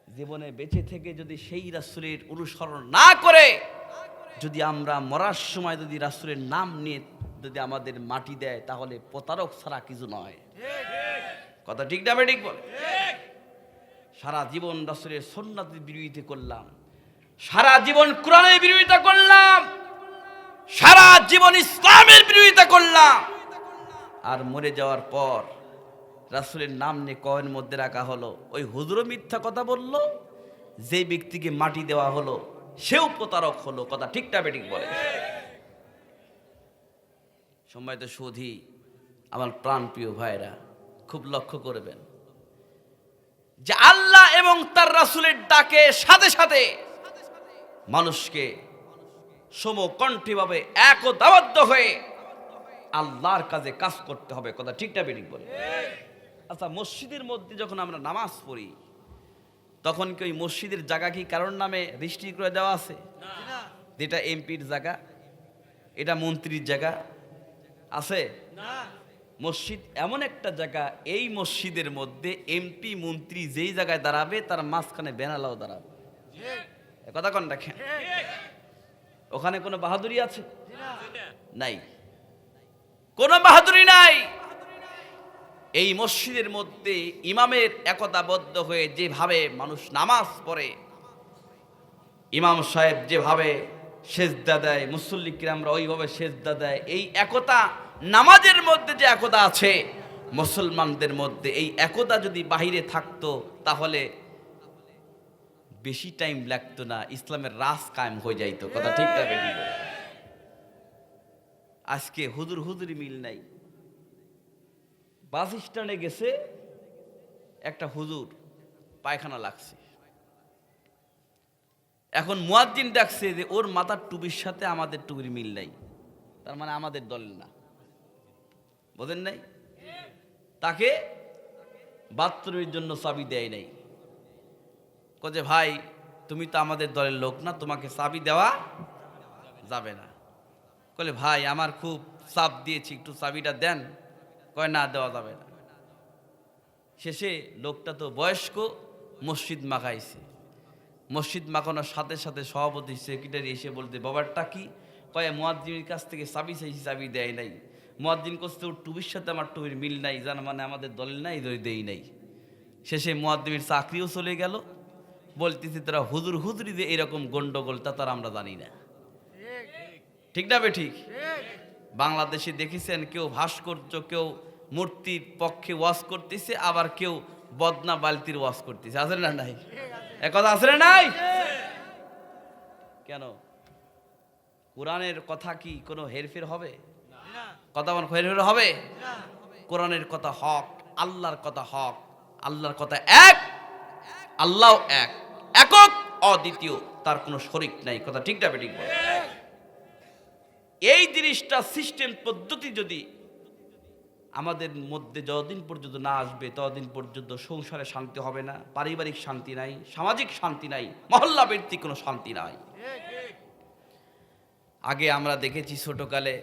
জীবনে বেঁচে থেকে যদি সেই রাসূলের অনুসরণ না করে যদি আমরা মরার সময় যদি রাসূলের নাম নিয়ে যদি আমাদের মাটি দেয় তাহলে প্রতারক ছাড়া কিছু নয়। কথা ঠিক না ঠিক বলে? সারা জীবন রাসূলের সুন্নাতের বিরোধিতা করলাম, সারা জীবন কোরআনের বিরোধিতা করলাম, সারা জীবন ইসলামের বিরোধিতা করলাম, আর মরে যাওয়ার পর রাসূলের নাম নিয়ে কয়ের মধ্যে রাখা হলো। ওই হুজুরও মিথ্যা কথা বলল, যে ব্যক্তিকে মাটি দেওয়া হলো সেও প্রতারক হলো। কথা ঠিক না ঠিক বলে? সম্মানিত সুধী, আমার প্রাণপ্রিয় ভাইরা, খুব লক্ষ্য করবেন যে আল্লাহ এবং তার রাসূলের ডাকে সাথে সাথে মানুষকে সমকণ্ঠীভাবে একতাবদ্ধ হয়ে আল্লাহর কাজে কাজ করতে হবে। কথা ঠিক না ঠিক বলে? আচ্ছা, মসজিদের মধ্যে যখন আমরা নামাজ পড়ি তখন কি ওই মসজিদের জায়গা কি কারোর নামে রেজিস্ট্রি করে দেওয়া আছে? যেটা এমপির জায়গা, এটা মন্ত্রীর জায়গা আছে? মসজিদ এমন একটা জায়গা, এই মসজিদের মধ্যে এমপি মন্ত্রী যেই জায়গায় দাঁড়াবে তার মাঝখানে বেনালাও দাঁড়াবে। কথা কোন দেখেন, ওখানে কোনো বাহাদুরি আছে? নাই, কোনো বাহাদুরি নাই। এই মসজিদের মধ্যে ইমামের একতাবদ্ধ হয়ে যেভাবে মানুষ নামাজ পড়ে, ইমাম সাহেব যেভাবে সেজদা দেয়, মুসল্লি কিরামরা ওইভাবে সেজদা দেয়, এই একতা নামাজের মধ্যে যে একতা আছে মুসলমানদের মধ্যে, এই একতা যদি বাহিরে থাকতো তাহলে বেশি টাইম লাগতো না, ইসলামের রাস কায়েম হয়ে যাইতো। কথা ঠিক না বেশি? আজকে হুজুরি মিল নাই। বাস স্ট্যান্ডে গেছে, একটা হুজুর পায়খানা লাগছে, এখন মুয়াজ্জিন ডাকছে যে ওর মাথার টুপির সাথে আমাদের টুপির মিল নাই, তার মানে আমাদের দলের না। বোঝেন নাই? তাকে বাথরুমের জন্য চাবি দেয় নাই। যে ভাই তুমি তো আমাদের দলের লোক না, তোমাকে চাবি দেওয়া যাবে না। বলে ভাই আমার খুব চাপ দিয়েছি, একটু চাবিটা দেন। কয় না, দেওয়া যাবে না। শেষে লোকটা তো বয়স্ক, মসজিদ মাখাইছে। মসজিদ মাখানোর সাথে সাথে সভাপতি সেক্রেটারি এসে বলতে, বাবারটা কি? কয় মুয়াজ্জিনের কাছ থেকে চাবি চাইছি, চাবি দেয় নাই। মুয়াজ্জিন করতে ওর টুপির সাথে আমার টুপির মিল নাই, জান মানে আমাদের দলের নাই, দেই নাই। শেষে মুয়াজ্জিনের চাকরিও চলে গেল। বলতেছি তারা হুজুরি যে এরকম গন্ডগোল তা তারা আমরা জানি না। ঠিক না বে ঠিক? বাংলাদেশে দেখেছেন কেউ ভাস্কর্য, কেউ মূর্তির পক্ষে ওয়াজ করতেছে, আবার কেউ বদনা বালতির ওয়াজ করতেছে। আছে না নাই? একথা আছে না নাই? কেন? কোরআনের কথা কি কোনো হেরফের হবে? কথা বল, হেরফের হবে? কোরআনের কথা হক, আল্লাহর কথা হক, আল্লাহর কথা এক, আল্লাহ এক, একক অদ্বিতীয়, তার কোনো শরীক নাই। কথা ঠিক না ঠিক বল? এই জিনিসটা সিস্টেম পদ্ধতি যদি আমাদের মধ্যে যতদিন পর্যন্ত না আসবে ততদিন পর্যন্ত সংসারে শান্তি হবে না, পারিবারিক শান্তি নাই, সামাজিক শান্তি নাই, মহল্লা ভিত্তিক কোনো শান্তি নাই। আগে আমরা দেখেছি ছোটকালে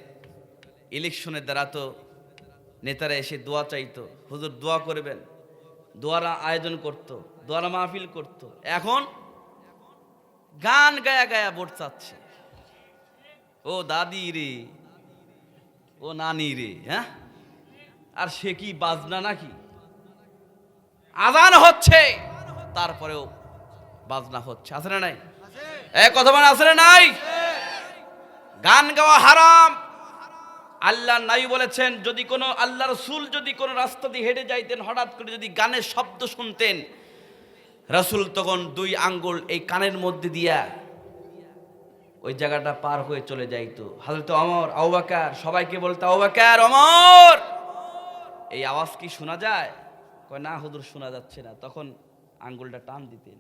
ইলেকশনের দ্বারা তো নেতারা এসে দোয়া চাইতো, হুজুর দোয়া করবেন, দোয়ারা আয়োজন করতো, দোয়ারা মাহফিল করতো। এখন গান গায়া গায়া ভোট চাচ্ছে। ও দাদি রে, ও নানি রে, হ্যাঁ? আর সে কি বাজনা নাকি? আজান হচ্ছে তারপরেও বাজনা হচ্ছে। আছে না নাই? কথা মানে আছে না নাই? গান গাওয়া হারাম। আল্লাহ নবী বলেছেন, যদি কোনো আল্লাহ রাসূল যদি কোনো রাস্তা দিয়ে হেঁটে যাইতেন, হঠাৎ করে যদি গানের শব্দ শুনতেন, রাসূল তখন 2 আঙ্গুল এই কানের মধ্যে দিয়া ওই জায়গাটা পার হয়ে চলে যাইতো। হযরত ওমর, আবু বকর সবাইকে বলতো, আবু বকর, ওমর, এই আওয়াজ কি শোনা যায়? কয় না হুজুর, শোনা যাচ্ছে না। তখন আঙ্গুলটা টান দিতেন।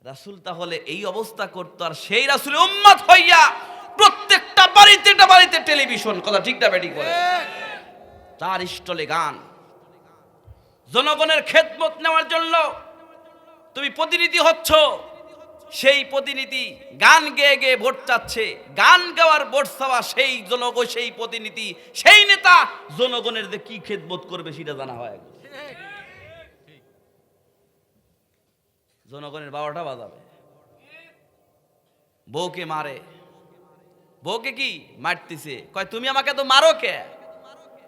রাসূল তাহলে এই অবস্থা করতো, আর সেই রাসূলের উম্মত হইয়া প্রত্যেকটা বাড়িতে টেলিভিশন। কথা ঠিক না বেঠিক বলে? তার স্টলে গান। জনগণের খেদমত নেওয়ার জন্য তুমি প্রতিনিধি হচ্ছ, সেই প্রতিনিধি গান গেয়ে গেয়ে ভোট চাচ্ছে। গান গাওয়ার ভোট চাওয়া সেই জনগণ, সেই প্রতিনিধি, সেই নেতা জনগণের যে কি খেদমত করবে সেটা জানা হয়। জনগণের 12টা বাজাবে, বউকে মারে, বউকে কি মারতেছে, কয় তুমি আমাকে তো মারো কে,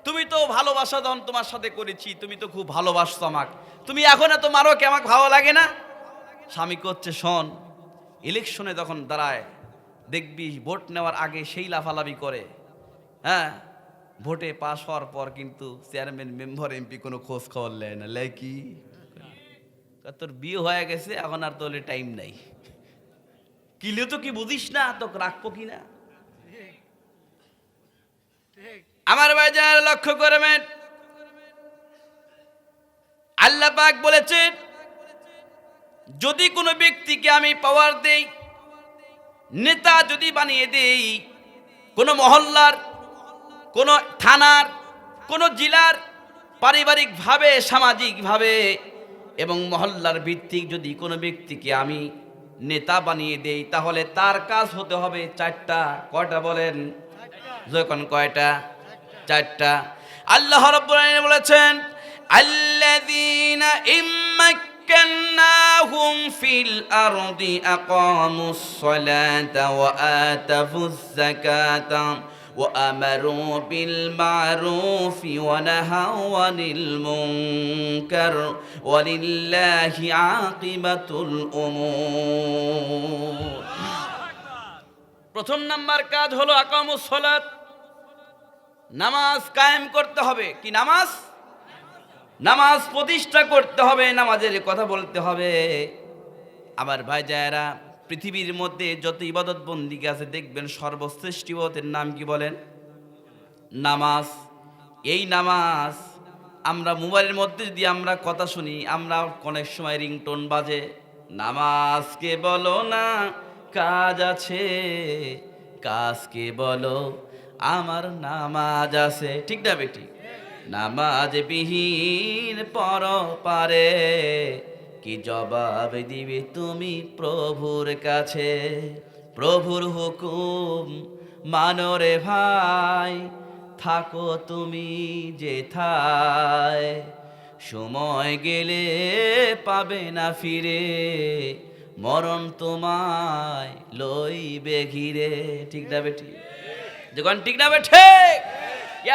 তুমি তো ভালোবাসা যখন তোমার সাথে করেছি, তুমি তো খুব ভালোবাসছো আমাকে, তুমি এখন এত মারো কে, আমাকে ভালো লাগে না। স্বামী করছে, শোন, ইলেকশনে যখন দাঁড়ায় দেখবি ভোট নেওয়ার আগে সেই লাফালাফি করে, হ্যাঁ, ভোটে পাশ হওয়ার পর কিন্তু চেয়ারম্যান, মেম্বার, এমপি কোনো খোঁজ খবর নেয় না। লে কি, তোর বিয়ে হয়ে গেছে, এখন আর তোর টাইম নাই, কিলে তো কি বুঝিস না, তোকে রাখবো কি না। আমার ভাই যারা লক্ষ্য করবেন, আল্লাহ পাক বলেছেন, যদি কোনো ব্যক্তিকে আমি পাওয়ার দেই, নেতা যদি বানিয়ে দেই, কোনো মহল্লার, কোনো থানার, কোনো জেলার, পারিবারিকভাবে, সামাজিকভাবে এবং মহল্লার ভিত্তিক যদি কোনো ব্যক্তিকে আমি নেতা বানিয়ে দেই, তাহলে তার কাজ হতে হবে চারটা। কয়টা বলেন? যখন কয়টা? চারটা। আল্লাহ রাব্বুল আলামিন বলেছেন, আল্লাযীনা ইম্মাক্কান্নাহুম ফিল আরদি আকামুস সালাতা ওয়া আতাফুজ যাকাতা ওয়া আমারু বিল মা'রুফি ওয়া নাহাউ আনিল মুনকার ওয়া লিল্লাহি আকিবাতুল উমুর। প্রথম নাম্বার কাজ হলো আকামুস সালাত, নামাজ কায়েম করতে হবে। কি নামাজ? নামাজ প্রতিষ্ঠা করতে হবে, নামাজের কথা বলতে হবে। আমার ভাই যারা, পৃথিবীর মধ্যে যত ইবাদত বন্দিকে আছে দেখবেন সর্বশ্রেষ্ঠ ইবাদতের নাম কি বলেন? নামাজ। এই নামাজ আমরা মোবাইলের মধ্যে যদি আমরা কথা শুনি, আমরা অনেক সময় রিংটোন বাজে, নামাজকে বলো না কাজ আছে, কাজকে বলো আমার নামাজ আছে। ঠিক না বেটি? নামাজ বিহীন পরপারে কি জবাব দিবে তুমি প্রভুর কাছে? প্রভুর হুকুম মানো রে ভাই, থাকো তুমি যেথায়, সময় গেলে পাবে না ফিরে, মরণ তোমায় লইবে ঘিরে। ঠিক না বেটি? যখন ঠিক না বেঠে?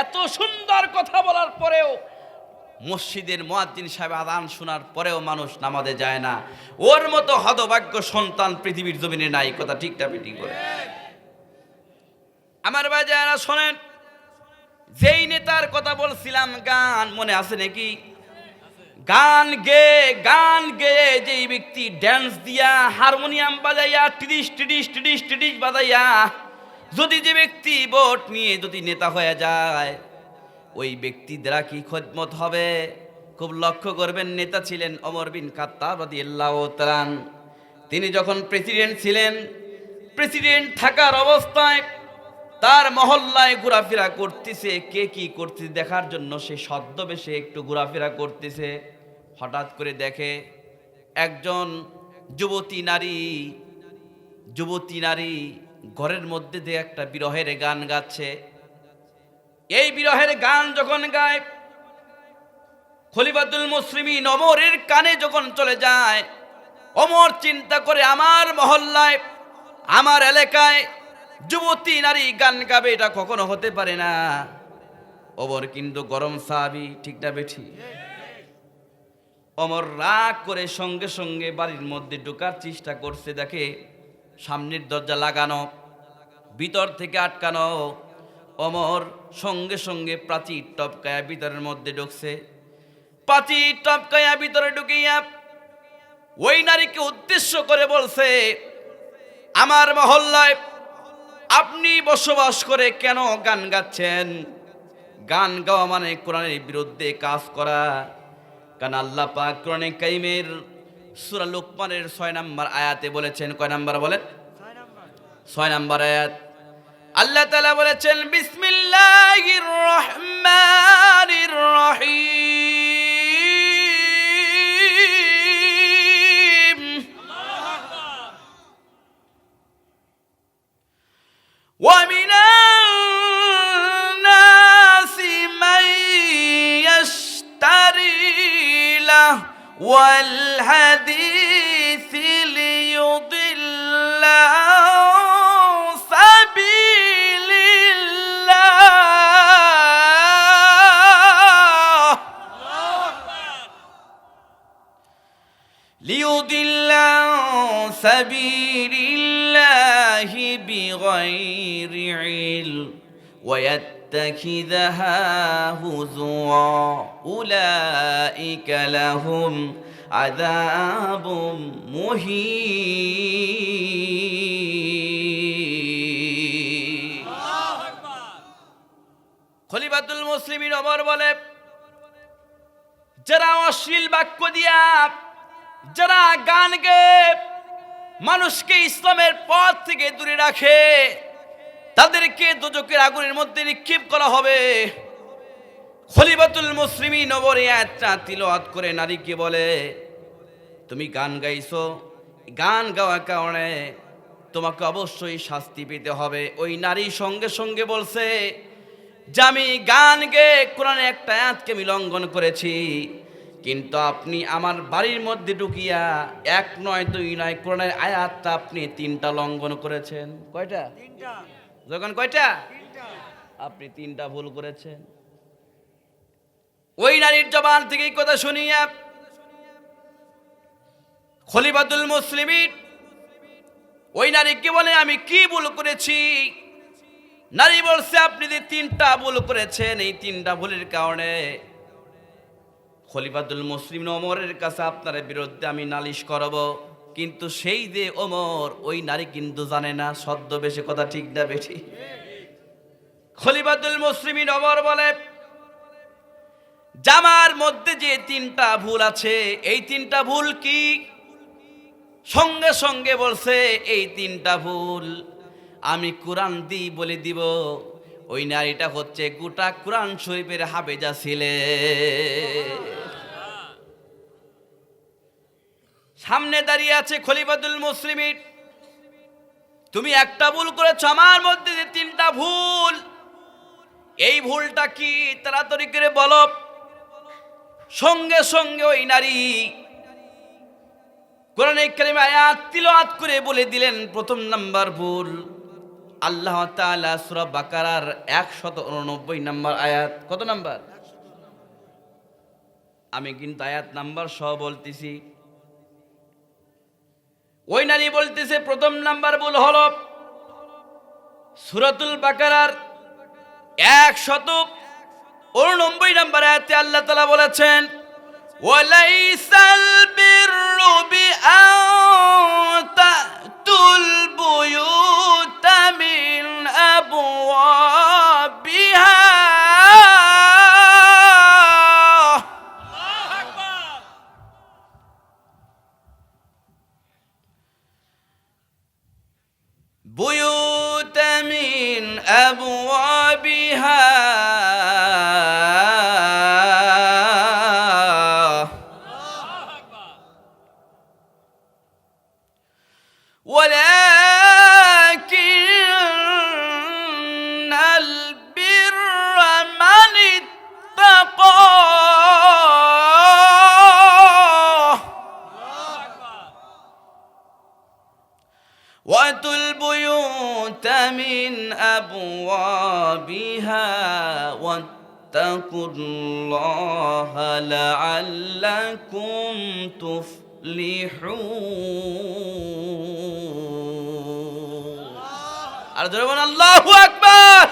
এত সুন্দর কথা বলার পরেও, মসজিদের মুয়াজ্জিন সাহেব আযান শোনার পরেও মানুষ নামাজে যায় না। ওর মতো হতভাগ্য সন্তান পৃথিবীর জমিনে নাই। কথা ঠিক না বেটি? করে আমার ভাই যারা শোনেন, যেই নেতার কথা বলছিলাম, গান মনে আছে নাকি? গান গেয়ে যেই ব্যক্তি ড্যান্স দিয়া, হারমোনিয়াম বাজাইয়া, টিডিস বাজাইয়া যদি যে ব্যক্তি ভোট নিয়ে যদি নেতা হয়ে যায়, ওই ব্যক্তি দ্বারা কি খিদমত হবে? খুব লক্ষ্য করবেন। নেতা ছিলেন ওমর বিন খাত্তাব রাদিয়াল্লাহু তাআলা। তিনি যখন প্রেসিডেন্ট ছিলেন, প্রেসিডেন্ট থাকার অবস্থায় তার মহল্লায় ঘোরাফেরা করতেছে, কে কি করতেছে দেখার জন্য সে ছদ্মবেশে একটু ঘোরাফেরা করতেছে। হঠাৎ করে দেখে একজন যুবতী নারী ঘরের মধ্যে দিয়ে একটা বিরহের গান গাচ্ছে। এই বিরহের গান যখন গায়, খলিফাতুল মুসলিমিন ওমরের কানে যখন চলে যায়, ওমর চিন্তা করে, আমার মহল্লায়, আমার এলাকায় যুবতী নারী গান গাবে, এটা কখনো হতে পারে না। ওমর কিন্তু গরম সাহাবী। ঠিক না বেঠি? ওমর রাগ করে সঙ্গে সঙ্গে বাড়ির মধ্যে ঢোকার চেষ্টা করছে। দেখে সামনের দরজা লাগানো, ভিতর থেকে আটকানো। ওমর সঙ্গে সঙ্গে প্রাচীর টপকায়া ভিতরের মধ্যে ঢুকছে। প্রাচীর টপকায়া ভিতরে ঢুকিয়া ওই নারীকে উদ্দেশ্য করে বলছে, আমার মহল্লায় আপনি বসবাস করে কেন গান গাচ্ছেন? গান গাওয়া মানে কোরআনের বিরুদ্ধে কাজ করা। কারণ আল্লাহ পাক কোরআনে কারীমের সূরা লুকমানের 6 নম্বর আয়াতে বলেছেন, কয় নাম্বার বলেন? 6 নম্বর আয়াত। আল্লাহ তাআলা বলেছেন, বিসমিল্লাহির রহমানির রহিম, ওয়া মিনান নাসি মান ইয়াশতারি লাহওয়াল হাদিসি লিয়ুদিল্লা সাবিল সাবিলিল্লাহি বিগাইরি ইলম ওয়া يتخذها هزوا أولئك لهم عذاب مهين খলিফাতুল মুসলিমিন ওমর বলে, যারা অশ্লীল বাক্য দিয়া, যারা গান গেয়ে মানুষকে ইসলামের পথ থেকে দূরে রাখে, তাদেরকে দোজখের আগুনের মধ্যে নিক্ষেপ করা হবে। খলিফাতুল মুসলিমিন ওমর এই আয়াতটা তিলাওয়াত করে নারীকে বলে, তুমি গান গাইছো, গান গাওয়ার কারণে তোমাকে অবশ্যই শাস্তি পেতে হবে। ওই নারী সঙ্গে সঙ্গে বলছে যে আমি গান গেয়ে কোরআনে একটা আয়াতকে আমি লঙ্ঘন করেছি, কিন্তু আপনি আমার বাড়ির মধ্যে ঢুকিয়া এক নয় দুই নয় কোরআনের আয়াতটা আপনি তিনটা লঙ্ঘন করেছেন। কয়টা? যখন কয়টা? আপনি তিনটা ভুল করেছেন। ওই নারীর জবান থেকে এই কথা শুনিয়া খলিফাতুল মুসলিমিন ওই নারীকে বলে, আমি কি ভুল করেছি? নারী বলছে, আপনি যে তিনটা ভুল করেছেন, এই তিনটা ভুলের কারণে খলিফাতুল মুসলিমিন ওমরের কাছে আপনার বিরুদ্ধে আমি নালিশ করব। কিন্তু সেই যে ওমর, ওই নারী কিন্তু জানে না ছদ্মবেশে কথা ঠিক না বেশি। খলিফাতুল মুসলিমিন ওমর বলে, জামার মধ্যে যে তিনটা ভুল আছে, এই তিনটা ভুল কি? সঙ্গে সঙ্গে বলছে, এই তিনটা ভুল আমি কোরআন দিয়ে বলে দিব। ওই নারীটা হচ্ছে গোটা কোরআন শরীফের হাফেজা ছিলে। সামনে দাঁড়িয়ে আছে খলিফাতুল মুসলিমিন, তুমি একটা ভুল করেছো, আমার মধ্যে যে তিনটা ভুল, এই ভুলটা কি তাড়াতাড়ি করে বলো। সঙ্গে সঙ্গে ওই নারী কোরআনের কারিমে আয়াত তিলাওয়াত করে বলে দিলেন, প্রথম নাম্বার ভুল, আল্লাহ তাআলা সূরা বাকারার 189 নম্বর আয়াত। কত নাম্বার? আমি কিন্তু আয়াত নাম্বার সহ বলতেছি। ওই নারী বলতেছে, প্রথম নাম্বার ভুল হলো সূরাতুল বাকারার 189 নম্বর আয়াতে আল্লাহ তাআলা বলেছেন, ওয়ালাইসাল বিররু বিআন তাতুল বুয়ুতা মিন আবওয়াবিহা। আল্লাহু আকবার। বুয়ুতা মিন আবওয়াবিহা ولكن البر من اتقى وأتوا البيوت من أبوابها واتقوا الله لعلكم تفلحون। আর জোরে বলুন আল্লাহু আকবার।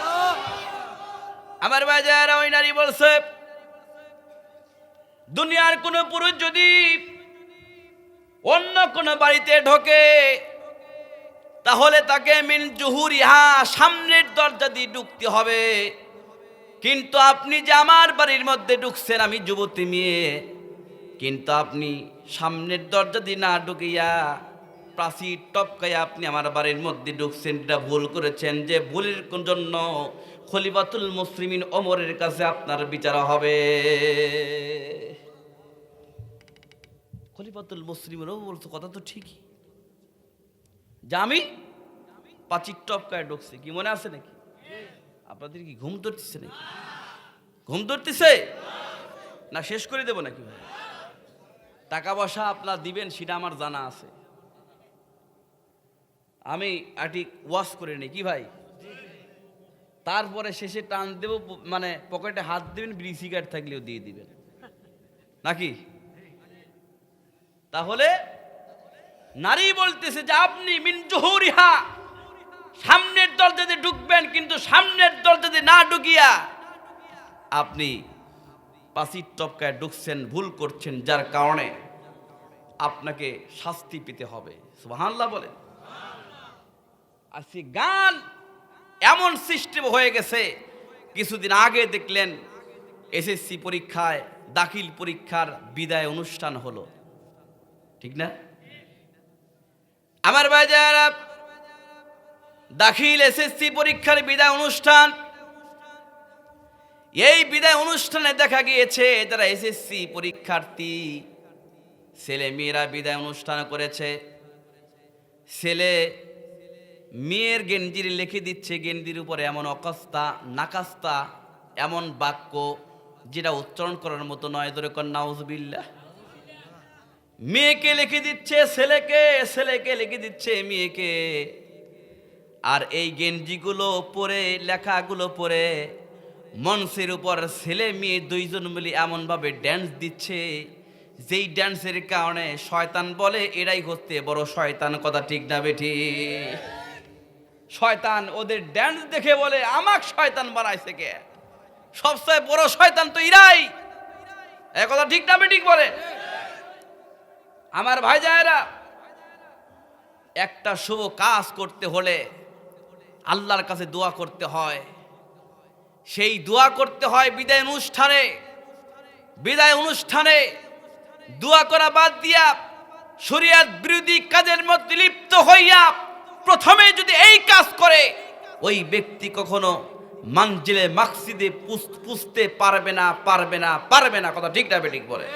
আমার বাজার ওই নারী বলছে, দুনিয়ার কোন পুরুষ যদি অন্য কোন বাড়িতে ঢোকে, তাহলে তাকে মিন জুহুরিহা, সামনের দরজা দিয়ে ঢুকতে হবে। কিন্তু আপনি যে আমার বাড়ির মধ্যে ঢুকছেন, আমি যুবতী মেয়ে, কিন্তু আপনি সামনের দরজা দিয়ে না ঢুকিয়া প্রাচীর টপকাইয়া আপনি আমার বাড়ির মধ্যে ঢুকছেন, এটা ভুল করেছেন। যে ভুলের জন্য খলিফাতুল মুসলিমিন ওমরের কাছে আপনার বিচার হবে। খলিফাতুল মুসলিমিন ওমর বলছে, কথা তো ঠিকই, যে আমি প্রাচীর টপকায় ঢুকছি। কি মনে আছে নাকি? আপনাদের কি ঘুম ধরতেছে নাকি? ঘুম ধরতেছে না? শেষ করে দেবো নাকি? টাকা পয়সা আপনার দিবেন সেটা আমার জানা আছে, আমি আটি ওয়াশ করে নিই কি ভাই। তারপরে শেষে টান দেব, মানে পকেটে হাত দিবেন, বিড়ি সিগারেট থাকলেও দিয়ে দিবেন নাকি? তাহলে নারী বলতেছে যে আপনি মিন জুহুরিহা, সামনের দরজাতে ঢুকবেন, কিন্তু সামনের দরজাতে না ঢুকিয়া আপনি পাশির টপকায় ঢুকছেন, ভুল করছেন, যার কারণে আপনাকে শাস্তি পেতে হবে। সুবহানাল্লাহ বলেন। আজকে গান এমন সিস্টেম হয়ে গেছে, কিছুদিন আগে দেখলেন এসএসসি পরীক্ষায় দাখিল পরীক্ষার বিদায় অনুষ্ঠান হলো, ঠিক না? আমার ভাই যারা দাখিল এসএসসি পরীক্ষার বিদায় অনুষ্ঠান, এই বিদায় অনুষ্ঠানে দেখা গিয়েছে যারা এসএসসি পরীক্ষার্থী ছেলে মেয়েরা বিদায় অনুষ্ঠান করেছে। ছেলে মেয়ের গেঞ্জির লিখে দিচ্ছে, গেঞ্জির উপরে এমন অকাস্তা নাকাস্তা এমন বাক্য যেটা উচ্চারণ করার মতো নয়, ধরে কর নাউজুবিল্লাহ। মেয়েকে লিখে দিচ্ছে ছেলেকে, ছেলেকে লিখে দিচ্ছে মেয়েকে। আর এই গেঞ্জিগুলো পরে, লেখাগুলো পরে মঞ্চের উপর ছেলে মেয়ে দুইজন মিলে এমনভাবে ড্যান্স দিচ্ছে, যেই ড্যান্সের কারণে শয়তান বলে এরাই হচ্ছে বড় শয়তান। কথা ঠিক না বেঠি? শয়তান ওদের ড্যান্স দেখে বলে আমাক শয়তান বানাইছে কে, সবচেয়ে বড় শয়তান তো ইরাই। এই কথা ঠিক না বেঠিক বলে? আমার ভাই জানেরা, একটা শুভ কাজ করতে হলে আল্লাহর কাছে দোয়া করতে হয়। সেই দোয়া করতে হয় বিদায় অনুষ্ঠানে। বিদায় অনুষ্ঠানে দোয়া করা বাদ দিয়া শরীয়ত বিরোধী কাজের মধ্যে লিপ্ত হইয়া প্রথমে যদি এই কাজ করে, ওই ব্যক্তি কখনো মানজিলে মাকসিদে পুষতে পারবে না, পারবে না, পারবে না। কথা ঠিক না বেঠিক বলে?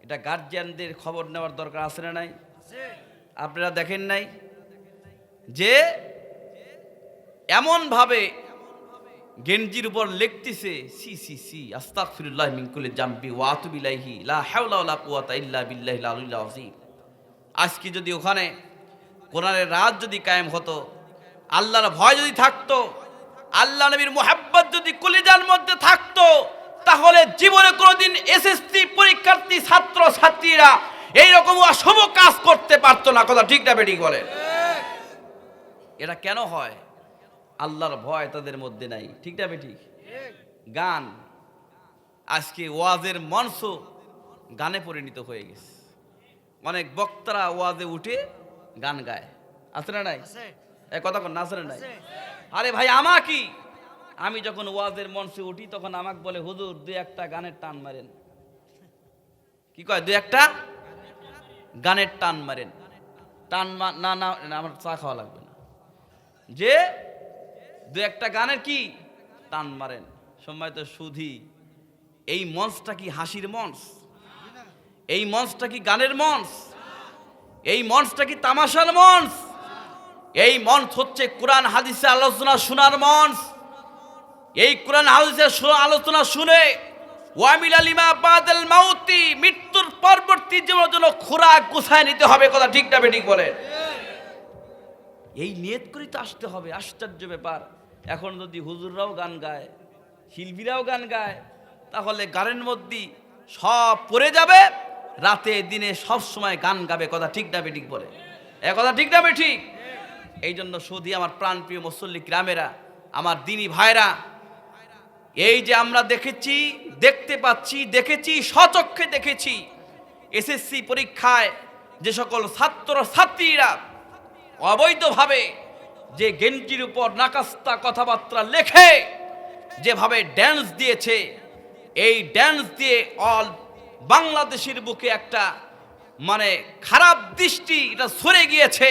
এটা গার্জিয়ানদের খবর নেওয়ার দরকার আছে না নাই? আপনারা দেখেন নাই যে এমন ভাবে গেঞ্জির উপর লিখতেছে সি সি সি আস্তাগফিরুল্লাহ মিন কুল্লি জামবি ওয়া আতুবু ইলাইহি লা হাওলা ওয়ালা কুওয়াতা ইল্লা বিল্লাহিল আলিয়্যিল আযীম। আজকে যদি ওখানে কোরআনের রাত যদি কায়েম হতো, আল্লাহর ভয় যদি থাকতো, আল্লাহ নবীর মুহাব্বত যদি কলিজার মধ্যে থাকতো, তাহলে জীবনে কোনোদিন এসএসসি পরীক্ষার্থী ছাত্র ছাত্রীরা এইরকম অশুভ কাজ করতে পারতো না। কথা ঠিক না বেঠিক বলে? এটা কেন হয়? আল্লাহর ভয় তাদের মধ্যে নাই। ঠিক না বেঠিক? গান, আজকে ওয়াজের মঞ্চ গানে পরিণত হয়ে গেছে। অনেক বক্তারা ওয়াজে উঠে গান গায়, আছে না নাই? এই কথা কোন আছে না নাই? আরে ভাই আমাকি, আমি যখন ওয়াজের মঞ্চে উঠি তখন আমাকে বলে হুজুর দুই একটা গানের টান মারেন। কি কয়? দুই একটা গানের টান মারেন। টান না না আমার চা খাওয়া লাগবে না, যে দু একটা গানের কি টান মারেন। সম্মানিত সুধী, এই মঞ্চটা কি হাসির মঞ্চ? এই মঞ্চটা কি গানের মঞ্চ? এই মঞ্চটা কি তামাশার মঞ্চ? এই মঞ্চ হচ্ছে কোরআন হাদিসের আলোচনা শোনার মঞ্চ। এই কোরআন হাদিসের আলোচনা শুনে ওয়ামিলা লিমা বাদাল মাউতি, মৃত্যুর পরবর্তী জীবনের জন্য খোরাক গুছায় নিতে হবে। কথা ঠিক না বেঠিক বলে? এই নিয়ত করেই তো আসতে হবে। আশ্চর্য ব্যাপার, এখন যদি হুজুররাও গান গায়, শিল্পীরাও গান গায়, তাহলে গানের মধ্যে সব পড়ে যাবে, রাতে দিনে সব সময় গান গাবে। কথা ঠিক না বেঠিক বলে? এ কথা ঠিক না বেঠিক? এই জন্য সৌদি আমার প্রাণপ্রিয় মুসল্লি গ্রামেরা, আমার দিনী ভাইরা, এই যে আমরা দেখতে পাচ্ছি, দেখেছি, স্বচক্ষে দেখেছি, এসএসসি পরীক্ষায় যে সকল ছাত্র ছাত্রীরা অবৈধভাবে যে গেঞ্জির উপর নাকাস্তা কথাবার্তা লেখে যেভাবে ড্যান্স দিয়েছে, এই ড্যান্স দিয়ে অল বাংলাদেশের বুকে একটা মানে খারাপ দৃষ্টি এটা সরে গিয়েছে।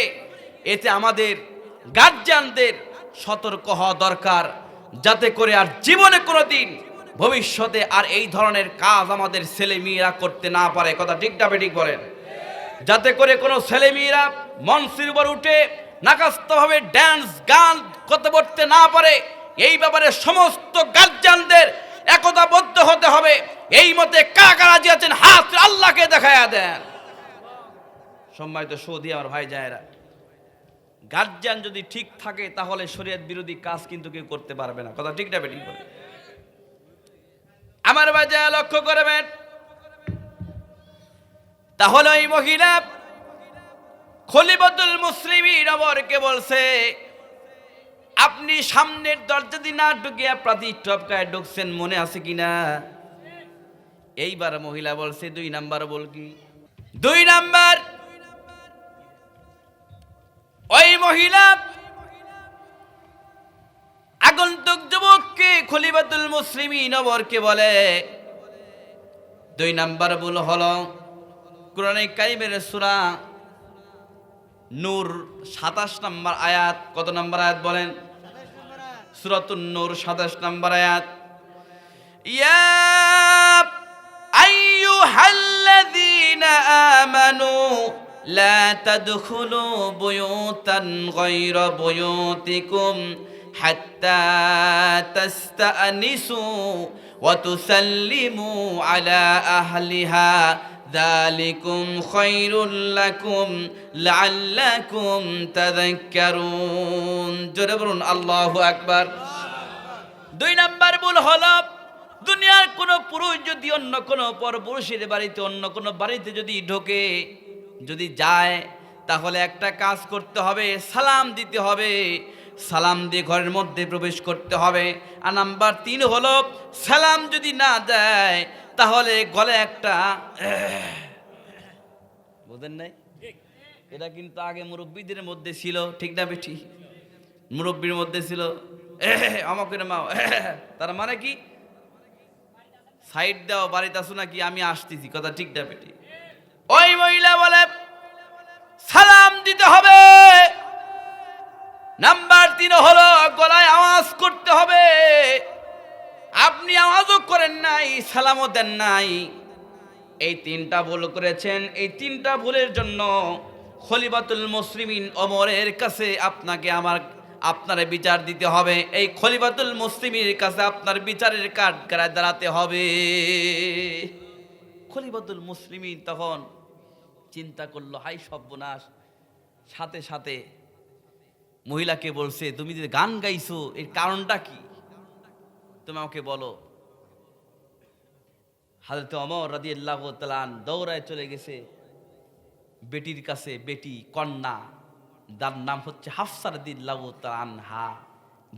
এতে আমাদের গার্জিয়ানদের সতর্ক হওয়া দরকার, যাতে করে আর জীবনে কোনোদিন ভবিষ্যতে আর এই ধরনের কাজ আমাদের ছেলে মেয়েরা করতে না পারে। কথা ঠিক না বেঠিক বলেন? যাতে করে কোনো ছেলে মেয়েরা মঞ্চের উপর উঠে নাকাস্তভাবে ড্যান্স গান করতে না পারে, এই ব্যাপারে সমস্ত গার্জিয়ানদের একতাবদ্ধ হতে হবে। এই মতে কারা কারা রাজি আছেন হাত আল্লাহকে দেখায়া দেন। সম্মানিত সৌদি আমার ভাই জানেরা, গার্জিয়ান যদি ঠিক থাকে তাহলে শরীয়ত বিরোধী কাজ কিন্তু কেউ করতে পারবে না। কথা ঠিক না বেঠিক বলে? আমার ভাই জানেরা লক্ষ্য করবেন, তাহলে ওই মহিলা খলিফাতুল মুসলিমিন ওমরকে বলছে, আপনি সামনের দরজা দিয়ে না ঢুকিয়া প্রাতি টপকায় ঢুকছেন, মনে আছে কিনা? এইবার মহিলা বলছে 2 নাম্বার বল কি? 2 নাম্বার, ওই মহিলা আগন্তুক যুবককে খলিফাতুল মুসলিমিন ওমরকে বলে 2 নাম্বার ভুল হলো কোরআনে কারিমের সূরা নূর 27 নম্বর আয়াত। কত নম্বর আয়াত বলেন? সূরাতুন নূর 27 নম্বর আয়াত। ইয়া আইয়ুহাল্লাযীনা আমানু লা তাদখুলু বুয়ুতান গায়রা বুয়ুতিকুম হাত্তা তাস্তানিসু ওয়া তুসাল্লিমু আলা আহলিহা যালিকুম খায়রুল লাকুম লাআল্লাকুম তাযাক্কারুন। জোরে বলুন আল্লাহু আকবার। 2 নাম্বার ভুল হলো, দুনিয়ার কোন পুরুষ যদি অন্য কোন পরপুরুষের বাড়িতে, অন্য কোন বাড়িতে যদি ঢোকে, যদি যায়, তাহলে একটা কাজ করতে হবে, সালাম দিতে হবে, সালাম দিয়ে ঘরের মধ্যে প্রবেশ করতে হবে। আর নাম্বার 3 হলো, সালাম যদি না দেয় তাহলে গলে একটা বুঝেন নাই? এটা কিন্তু আগে মুরব্বীদের মধ্যে ছিল, ঠিক না বেটি? মুরব্বীর মধ্যে ছিল আমাকে মা, তার মানে কি? সাইড দাও, বাড়িতে আসো নাকি, আমি আসতেছি, কথা ঠিক না বেটি? ওই মহিলা বলে সালাম দিতে হবে। নাম্বার 3 হলো গলায় আওয়াজ করতে হবে। আপনি আওয়াজও করেন নাই, সালামও দেন নাই, এই 3টা ভুল করেছেন। এই 3টা ভুলের জন্য খলিফাতুল মুসলিমিন ওমরের কাছে আপনার বিচার দিতে হবে। এই খলিফাতুল মুসলিমের কাছে আপনার বিচারের কাঠগড়ায় দাঁড়াতে হবে। খলিফাতুল মুসলিমিন তখন চিন্তা করলো, হাই সর্বনাশ। সাথে সাথে মহিলাকে বলছে, তুমি যে গান গাইছো এর কারণটা কি, তুমি আমাকে বলো। হযরত ওমর রাদিয়াল্লাহু তাআলা দৌড়ায় চলে গেছে বেটির কাছে। বেটি, কন্যা, যার নাম হচ্ছে হাফসা রাদিয়াল্লাহু তাআলা আনহা,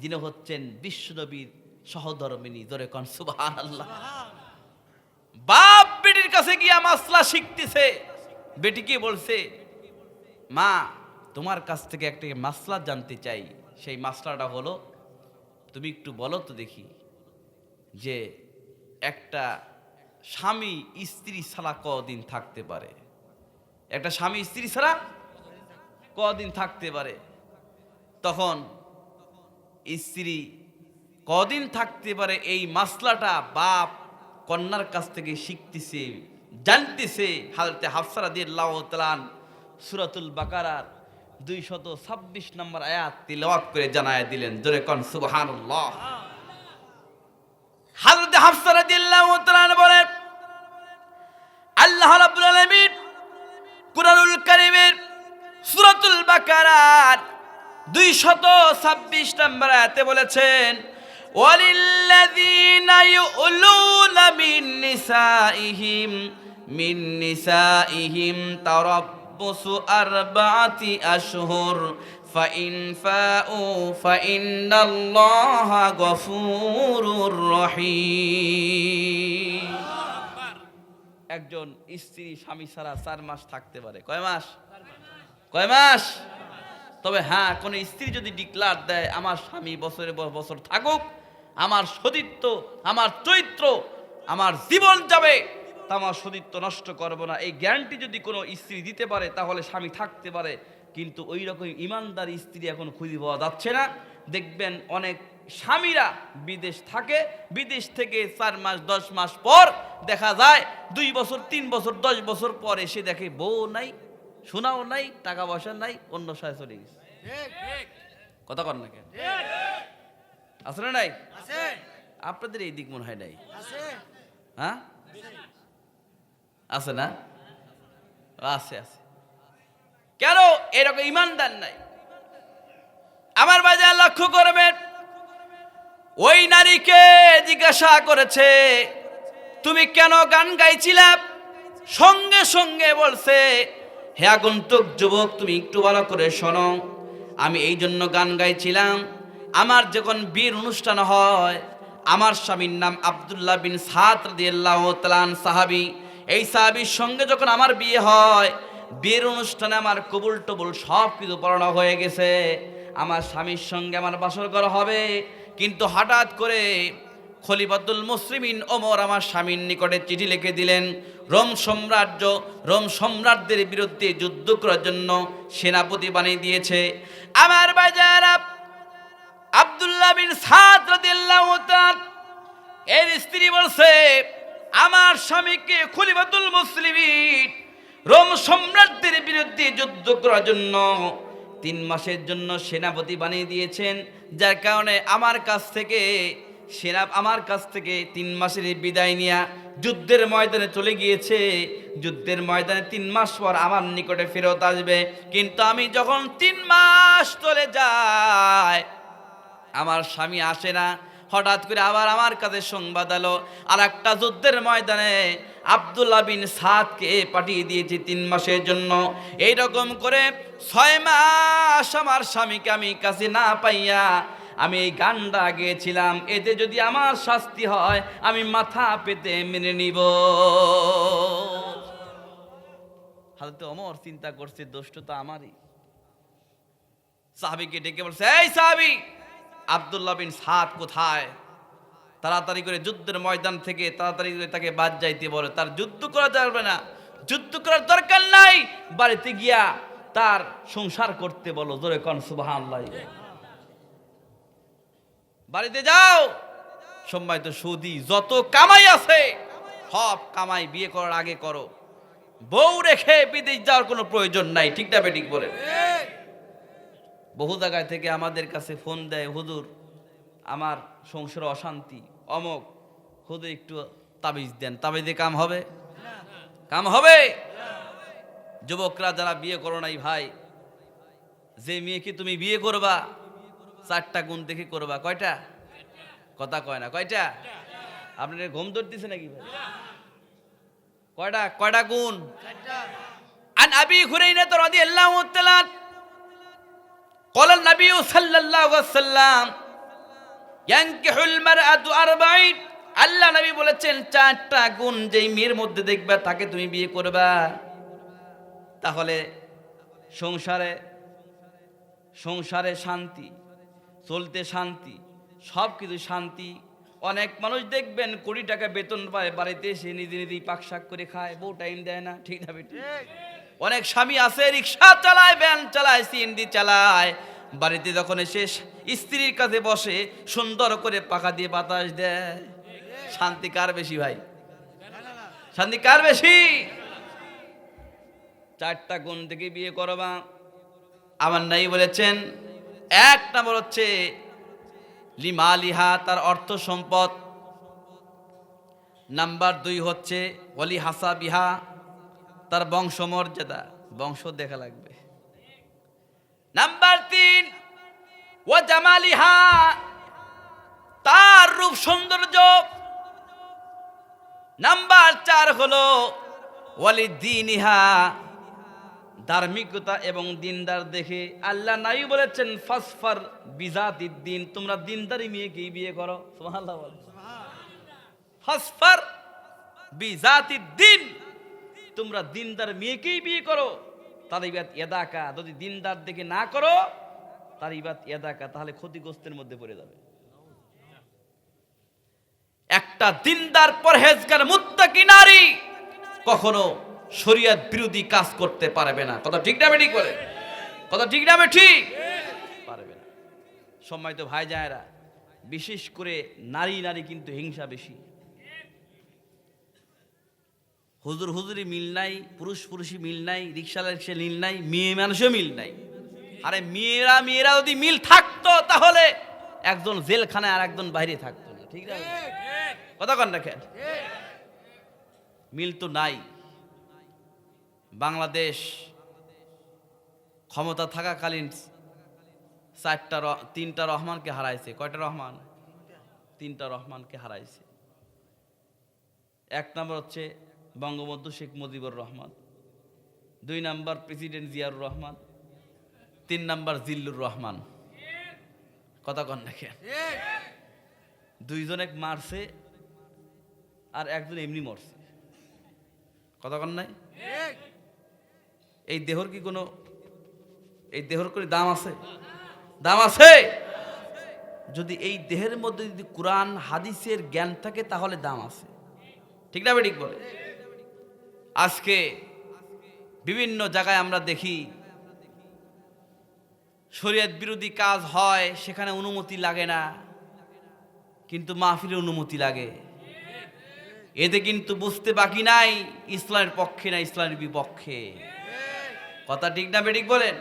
যিনি হচ্ছেন বিশ্বনবীর সহধর্মিণী। জোরে কোন সুবহানাল্লাহ। বাপ বেটির কাছে গিয়া মাসলা শিখতেছে। বেটিকে বলছে, মা, তোমার কাছ থেকে একটা মাসলা জানতে চাই। সেই মাসলাটা হলো, তুমি একটু বলো তো দেখি, যে একটা স্বামী স্ত্রী ছাড়া কদিন থাকতে পারে? একটা স্বামী স্ত্রী ছাড়া কদিন থাকতে পারে? তখন স্ত্রী কদিন থাকতে পারে এই মাসলাটা বাপ কন্যার কাছ থেকে শিখতেছে, জানতেছে। হযরত হাফসা রাদিয়াল্লাহু তাআলা সূরাতুল বাকারার 226 নম্বর আয়াত তিলাওয়াত করে জানায় দিলেন। জোরে কোন সুবহানাল্লাহ। হযরত হাফসা রাদিয়াল্লাহু তাআলা বলেন, আল্লাহ রাব্বুল আলামিন কুরআনুল কারীমের সূরাতুল বাকারার 226 নম্বর আয়াতে বলেছেন, ওয়ালিল্লাযীনা ইউলুনা মিন নিসাইহিম তারাব্বুসু 4 আশহুর ফাইন ফাউ ফাইন্নাল্লাহা গফুরুর রহিম। একজন স্ত্রী স্বামী ছাড়া 4 মাস থাকতে পারে। কয় মাস? কয় মাস? তবে হ্যাঁ, কোন স্ত্রী যদি ডিক্লার দেয়, আমার স্বামী বছরে বছর থাকুক, আমার সতীত্ব, আমার চরিত্র, আমার জীবন যাবে, তা আমার সতীত্ব নষ্ট করব না, এই গ্যারান্টি যদি কোনো স্ত্রী দিতে পারে, তাহলে স্বামী থাকতে পারে। কিন্তু ওই রকম ইমানদার স্ত্রী এখন খুঁজে পাওয়া যাচ্ছে না। দেখবেন অনেক স্বামীরা বিদেশ থাকে, বিদেশ থেকে 4 মাস 10 মাস পর দেখা যায় 2 বছর 3 বছর 10 বছর পর এসে দেখে বউ নাই, শোনাও নাই, টাকা পয়সা নাই, অন্য সাথে চলে গেছে। কথা কর না কেন? আছে না নাই? আপনাদের এই দিক মনে হয় নাই? হ্যাঁ, আছে না? আছে আছে। কেন এরকম ইমানদার নাই? আমার বাজার লক্ষ্য করবেন, ওই নারীকে জিজ্ঞাসা করেছে, তুমি কেন গান গাইছিলা? সঙ্গে সঙ্গে বলছে, হে আগন্তুক যুবক, তুমি একটু ভালো করে শোনো, আমি এই জন্য গান গাইছিলাম, আমার যখন বিয়ের অনুষ্ঠান হয়, আমার স্বামীর নাম আব্দুল্লাহ বিন সাদ রাদিয়াল্লাহু তাআলা সাহাবী, এই সাহাবীর সঙ্গে যখন আমার বিয়ে হয়, বিয়ের অনুষ্ঠানে আমার কবুল টবুল সব কিছু পড়ানো হয়ে গেছে, আমার স্বামীর সঙ্গে আমার বাসর করা হবে, কিন্তু হঠাৎ করে খলিফাতুল মুসলিমিন ওমর আমার স্বামীর নিকটে চিঠি লিখে দিলেন, রোম সম্রাটদের বিরুদ্ধে যুদ্ধ করার জন্য সেনাপতি বানিয়ে দিয়েছে। আমার বাজারা আব্দুল্লাহ বিন সাদ রাদিয়াল্লাহু তাআলা এর স্ত্রী বলছে, আমার স্বামীকে খলিফাতুল মুসলিমিন রোম সম্রাটদের বিরুদ্ধে যুদ্ধ করার জন্য 3 মাসের জন্য সেনাপতি বানিয়ে দিয়েছেন, যার কারণে আমার কাছ থেকে 3 মাসের বিদায় নিয়ে যুদ্ধের ময়দানে চলে গিয়েছে। যুদ্ধের ময়দানে 3 মাস পর আমার নিকটে ফেরত আসবে, কিন্তু আমি যখন 3 মাস চলে যায় আমার স্বামী আসে না। হঠাৎ করে আবার আমার কাছে সংবাদ এলো, আর একটা যুদ্ধের ময়দানে আব্দুল্লাহ বিন সাদকে পাঠিয়ে দিয়েছি 3 মাসের জন্য। এইরকম করে 6 মাস আমার স্বামীকে আমি কাছে না পাইয়া আমি এই গানটা গেয়েছিলাম, এতে যদি আমার শাস্তি হয় আমি মাথা পেতে মেনে নিব। হযরত ওমর চিন্তা করছে, দোষ তো আমারই। সাহাবীকে ডেকে বলছে, এই সাহাবী, আব্দুল্লাহ বিন সাদ কোথায়? তাড়াতাড়ি করে যুদ্ধের ময়দান থেকে তাড়াতাড়ি করে তাকে বাদ যাইতে বলে। তার যুদ্ধ করা যাবে না, যুদ্ধ করার দরকার নাই, বাড়িতে গিয়া তার সংসার করতে বলো। জোরে কোন সুবহানাল্লাহ। বাড়িতে যাও, সম্মানিত সুদী, যত কামাই আছে সব কামাই বিয়ে করার আগে করো, বউ রেখে বিদেশ যাওয়ার কোনো প্রয়োজন নাই। ঠিক না বেঠিক বলে? বহু জায়গায় থেকে আমাদের কাছে ফোন দেয়, হুজুর আমার সংসারে অশান্তি, অমক, হুজুর একটু তাবিজ দেন। তাবিজে কাম হবে? কাম হবে? যুবকরা যারা বিয়ে করো নাই ভাই, যে মেয়েকে তুমি বিয়ে করবা 4টা গুণ দেখে করবা। কয়টা? কথা কয় না। কয়টা? আপনার ঘুম ধরতেছে নাকি ভাই? কয়টা গুণ? আন আবি হুরায়রা রাদিয়াল্লাহু তাআলা قال النبي صلى الله عليه وسلم ينكح المرأة 40। আল্লাহ নবী বলেছেন 4টা গুণ যেই মেয়ের মধ্যে দেখবে তাকে তুমি বিয়ে করবা, তাহলে সংসারে শান্তি, চলতে শান্তি, সব কিছু শান্তি। অনেক মানুষ দেখবেন কোটি টাকা বেতন পায়, বাড়িতে এসে নিজে নিজেই পাকশাক করে খায়, বউ টাইম দেয় না। ঠিক না বেটি? অনেক স্বামী আছে রিক্সা চালায়, ভ্যান চালায়, সিএনজি চালায়, বাড়িতে যখন এসে স্ত্রীর কাছে বসে সুন্দর করে পাখা দিয়ে বাতাস দেয়। শান্তি কার বেশি ভাই? শান্তি কার বেশি? 4টা গুণ থেকে বিয়ে করবা। আমার নাই বলেছেন, 1 নম্বর হচ্ছে লিমালিহা, তার অর্থ সম্পদ। নাম্বার 2 হচ্ছে ওয়ালি হাসাবিহা, তার বংশমর্যাদা, বংশ দেখা লাগবে। নাম্বার 3 ওয়া জামালিহা, তার রূপ সৌন্দর্য। নাম্বার 4 হলো ওয়ালি দীনিহা, ধার্মিকতা এবং দিনদার দেখে। আল্লাহ নাই বলেছেন ফাসফার বিজাতিদ দ্বীন, তোমরা দিনদারি মেয়েকে বিয়ে করো। সুবহানাল্লাহ বল। ফাসফার বিজাতিদ দ্বীন, তোমরা দিনদার মেয়েকেই বিয়ে করো। তারিবাত ইয়াদাকা, যদি দিনদার দেখে না করো তারিবাত ইয়াদাকা, তাহলে ক্ষতিগ্রস্তের মধ্যে পড়ে যাবে। একটা দিনদার পরহেজগার মুত্তাকি নারী কখনো শরীয়ত বিরোধী কাজ করতে পারবে না। কথা ঠিক না বেঠিক বলে? কথা ঠিক না বেঠিক? পারবে না। সম্মানিত ভাই জানেরা, বিশেষ করে নারী কিন্তু হিংসা বেশি। হুজুরি মিল নাই, পুরুষই মিল নাই, রিক্সাওয়ালা মিল নাই, মেয়ে মানুষও মিল নাই। আরে মেয়েরা যদি মিল থাকতো তাহলে একজন জেলখানায় আর একজন বাইরে থাকতো না। ঠিক না? কথা কন না কেন? মিল তো নাই। বাংলাদেশ ক্ষমতা থাকাকালীন 3টা রহমানকে হারাইছে। কয়টা রহমান? 3টা রহমানকে হারাইছে। 1 নম্বর হচ্ছে Bangabandhu Sheikh Mujibur Rahman, 2 number president Ziaur Rahman, 3 number Zillur Rahman. কথা কন দেখেন, 2 জন এক মারছে আর একজন এমনি মরছে। কথা কন নাই? এই দেহর কি কোনো, এই দেহর কোনো দাম আছে? দাম আছে? যদি এই দেহের মধ্যে যদি কোরআন হাদিসের জ্ঞান থাকে তাহলে দাম আছে। ঠিক না ঠিক বলে? আজকে বিভিন্ন জায়গায় আমরা দেখি শরীয়ত বিরোধী কাজ হয়, সেখানে অনুমতি লাগে না, কিন্তু মাহফিলে অনুমতি লাগে। এতে কিন্তু বুঝতে বাকি নাই ইসলামের পক্ষে না ইসলামের বিপক্ষে। কথা ঠিক না বেঠিক বলেন?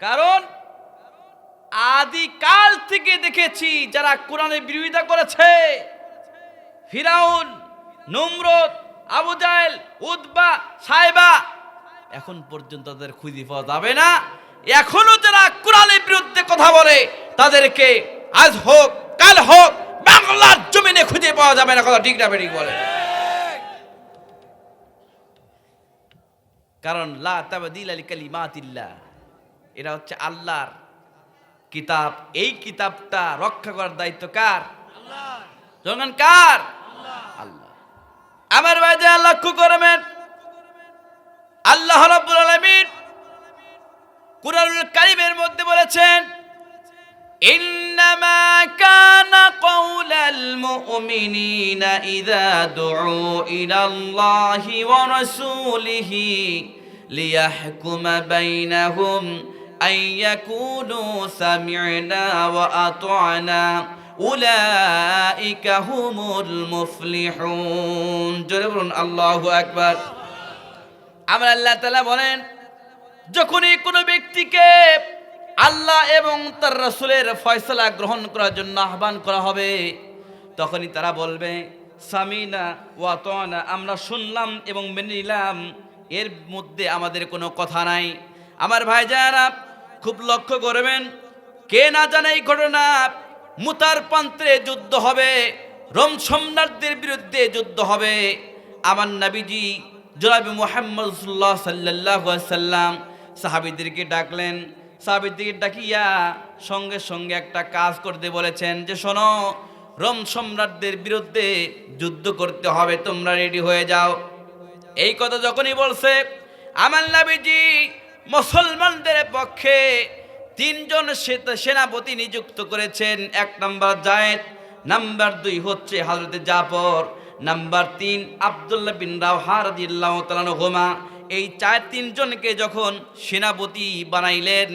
কারণ আদিকাল থেকে দেখেছি যারা কোরআনের বিরোধিতা করেছে, ফিরাউন, নমরুদ, আবু জাহেল, উতবা, সাইবা, এখন পর্যন্ত তাদের খুঁজে পাওয়া যাবে না। এখনো যারা কোরআনের বিরুদ্ধে কথা বলে তাদেরকে আজ হোক কাল হোক বাংলার জমিনে খুঁজে পাওয়া যাবে না। কথা ঠিক না বেঠিক বলে? কারণ লা তাবদীলা লিকালিমাতিল্লাহ, এটা হচ্ছে আল্লাহর কিতাব। এই কিতাবটা রক্ষা করার দায়িত্ব কার? আল্লাহ। যখন কার? আল্লাহ। আমার ভাইরা লক্ষ্য করবেন, আল্লাহ রাব্বুল আলামিন কুরআনুল কারীমের মধ্যে বলেছেন, ইন্নামা কানা কাওলাল মুমিনিনা ইযা দুউ ইলাল্লাহি ওয়া রাসূলিহি লিয়াহকুমা বাইনাহুম আন ইয়াকুলু সামি'না ওয়া আতা'না উলাইকা হুমুল মুফলিহুন। জোরে বলুন আল্লাহু আকবার। আমার আল্লাহ তাআলা বলেন, যখনই কোনো ব্যক্তিকে আল্লাহ এবং তার রাসূলের ফয়সালা গ্রহণ করার জন্য আহ্বান করা হবে, তখনই তারা বলবে সামিনা ওয়া আতা'না, আমরা শুনলাম এবং মেনে নিলাম, এর মধ্যে আমাদের কোনো কথা নাই। আমার ভাইজারা খুব লক্ষ্য করবেন, কে না জানে এই ঘটনা, মুতার প্রান্তে যুদ্ধ হবে, রোম সম্রাটদের বিরুদ্ধে যুদ্ধ হবে। আমার নবীজি জনাবে মুহাম্মদ সাল্লাল্লাহু আলাইহি সাল্লাম সাহাবীদেরকে ডাকলেন। সাহাবীদেরকে ডাকিয়া সঙ্গে সঙ্গে একটা কাজ করতে বলেছেন যে, শোনো, রোম সম্রাটদের বিরুদ্ধে যুদ্ধ করতে হবে, তোমরা রেডি হয়ে যাও। এই কথা যখনই বলছে, আমার নবীজি মুসলমানদের পক্ষে 3 জন সেনাপতি নিযুক্ত করেছেন। 1 নাম্বার যায়েদ, নাম্বার 2 হচ্ছে হযরত জাফর, নাম্বার 3 আব্দুল্লাহ বিন রাওহা রাদিয়াল্লাহু তাআলা আনহুমা। এই 3 জনকে যখন সেনাপতি বানাইলেন,